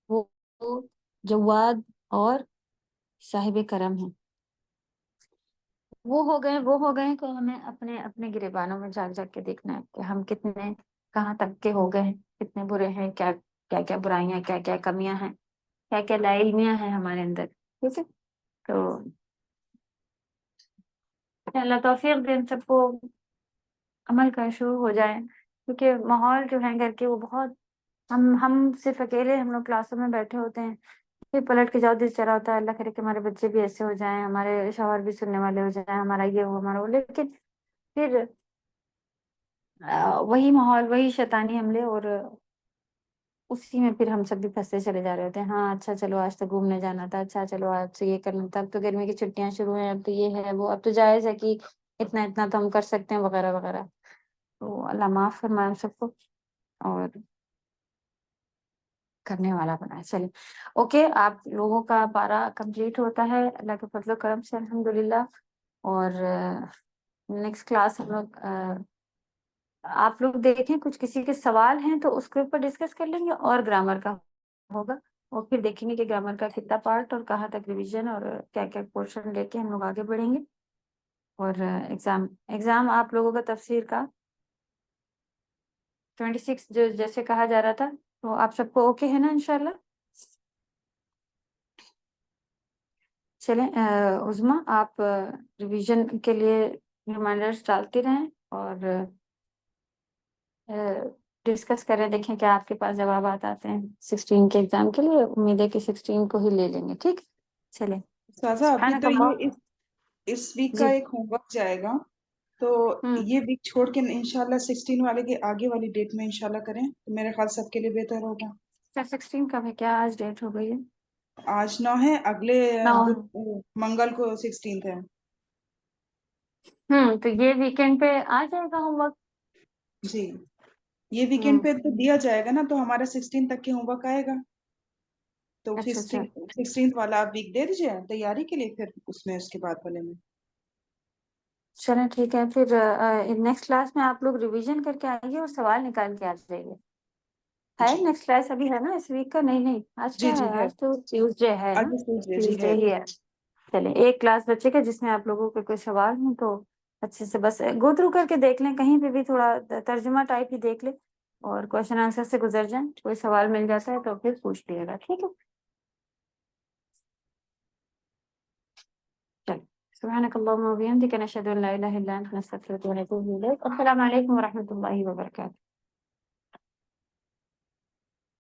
وہ جواد اور صاحب کرم ہیں. وہ ہو گئے تو ہمیں اپنے اپنے گریبانوں میں جاگ جاگ کے دیکھنا ہے کہ ہم کتنے کہاں تک کے ہو گئے ہیں، کتنے برے ہیں، کیا کیا کیا برائیاں، کیا کیا کمیاں ہیں، کیا کیا لا علمیاں ہیں ہمارے اندر. ٹھیک ہے، تو اللہ توفیق دے ہم سب کو عمل کا شروع ہو جائے. کیونکہ ماحول جو ہے گھر کے وہ بہت، ہم صرف اکیلے ہم لوگ کلاسوں میں بیٹھے ہوتے ہیں، پھر پلٹ کے جاؤ دل چلا ہوتا ہے. اللہ کرے کہ ہمارے بچے بھی ایسے ہو جائیں، ہمارے شوہر بھی سننے والے ہو جائیں، ہمارا یہ ہو ہمارا وہ. لیکن پھر وہی ماحول، وہی شیطانی حملے، اور اسی میں پھر ہم سب بھی پھنستے چلے جا رہے ہوتے ہیں. ہاں اچھا چلو آج تو گھومنے جانا تھا، اچھا چلو آج تو یہ کرنا تھا، اب تو گرمی کی چھٹیاں شروع ہیں، اب تو یہ ہے وہ، اب تو جائز ہے کہ اتنا اتنا تو ہم کر سکتے ہیں وغیرہ وغیرہ. تو اللہ معاف فرمائے ہم سب کو اور کرنے والا بنائے. چلیے اوکے، آپ لوگوں کا پارا کمپلیٹ ہوتا ہے اللہ کے فضل و کرم سے الحمدللہ. اور نیکسٹ کلاس ہم لوگ آپ لوگ دیکھیں کچھ کسی کے سوال ہیں تو اس کے اوپر ڈسکس کر لیں گے، اور گرامر کا ہوگا، اور پھر دیکھیں گے کہ گرامر کا کتنا پارٹ اور کہاں تک ریویژن اور کیا کیا پورشن لے کے ہم لوگ آگے بڑھیں گے. اور ایگزام آپ لوگوں کا تفسیر کا 26 جو جیسے کہا جا رہا تھا، تو آپ سب کو اوکے ہے نا انشاءاللہ؟ چلیں عظما آپ ریویژن کے لیے ریمائنڈرز ڈالتے رہیں اور ڈسکس کریں، دیکھیں کہ آپ کے پاس جوابات آتے ہیں 16 کے ایگزام کے لیے. امید ہے کہ 16 کو ہی لے لیں گے. ٹھیک، چلیں. سازا ابھی سبحانک تو یہ اللہ. اس ویک کا جی. ایک ہوم ورک جائے گا، تو یہ ویک چھوڑ کے انشاءاللہ 16 والے کے آگے والی ڈیٹ میں انشاءاللہ کریں تو میرے خیال سب کے لیے بہتر ہوگا. 16 کا ہے کیا؟ آج ڈیٹ ہو گئی ہے آج 9 ہے، اگلے 9. منگل کو 16 ہے. تو یہ ویکینڈ پہ آ جائے گا ہوم ورک. جی یہ ویکینڈ پہ تو دیا جائے گا نا، تو ہمارا 16 تک کے ہوم ورک آئے گا. تو اچھا اچھا 16 والا آپ ویک دے دیجیے تیاری کے لیے، پھر اس کے بعد والے میں. چلیں ٹھیک ہے. پھر نیکسٹ کلاس میں آپ لوگ ریویژن کر کے آئیے اور سوال نکال کے آ جائیے. ہے جی نیکسٹ کلاس ابھی ہے نا اس ویک کا؟ نہیں آج جی کیا جی ہے؟ آج تو ٹیوزڈے ہے نا، آج Tuesday جی ٹیوزڈے ہی ہے. چلیں ایک کلاس بچے کا جس میں آپ لوگوں کے کوئی سوال ہوں تو اچھے سے بس گو تھرو کر کے دیکھ لیں، کہیں پہ بھی تھوڑا ترجمہ ٹائپ ہی دیکھ لیں اور کوشچن آنسر سے گزر جائیں. کوئی سوال مل جاتا ہے تو پھر پوچھ لیے گا. ٹھیک ہے، چلیں. سبحانک اللہم و بحمدک نشہد ان لا الہ الا انت نستغفرک و نتوب الیک. السلام علیکم و رحمۃ اللہ وبرکاتہ.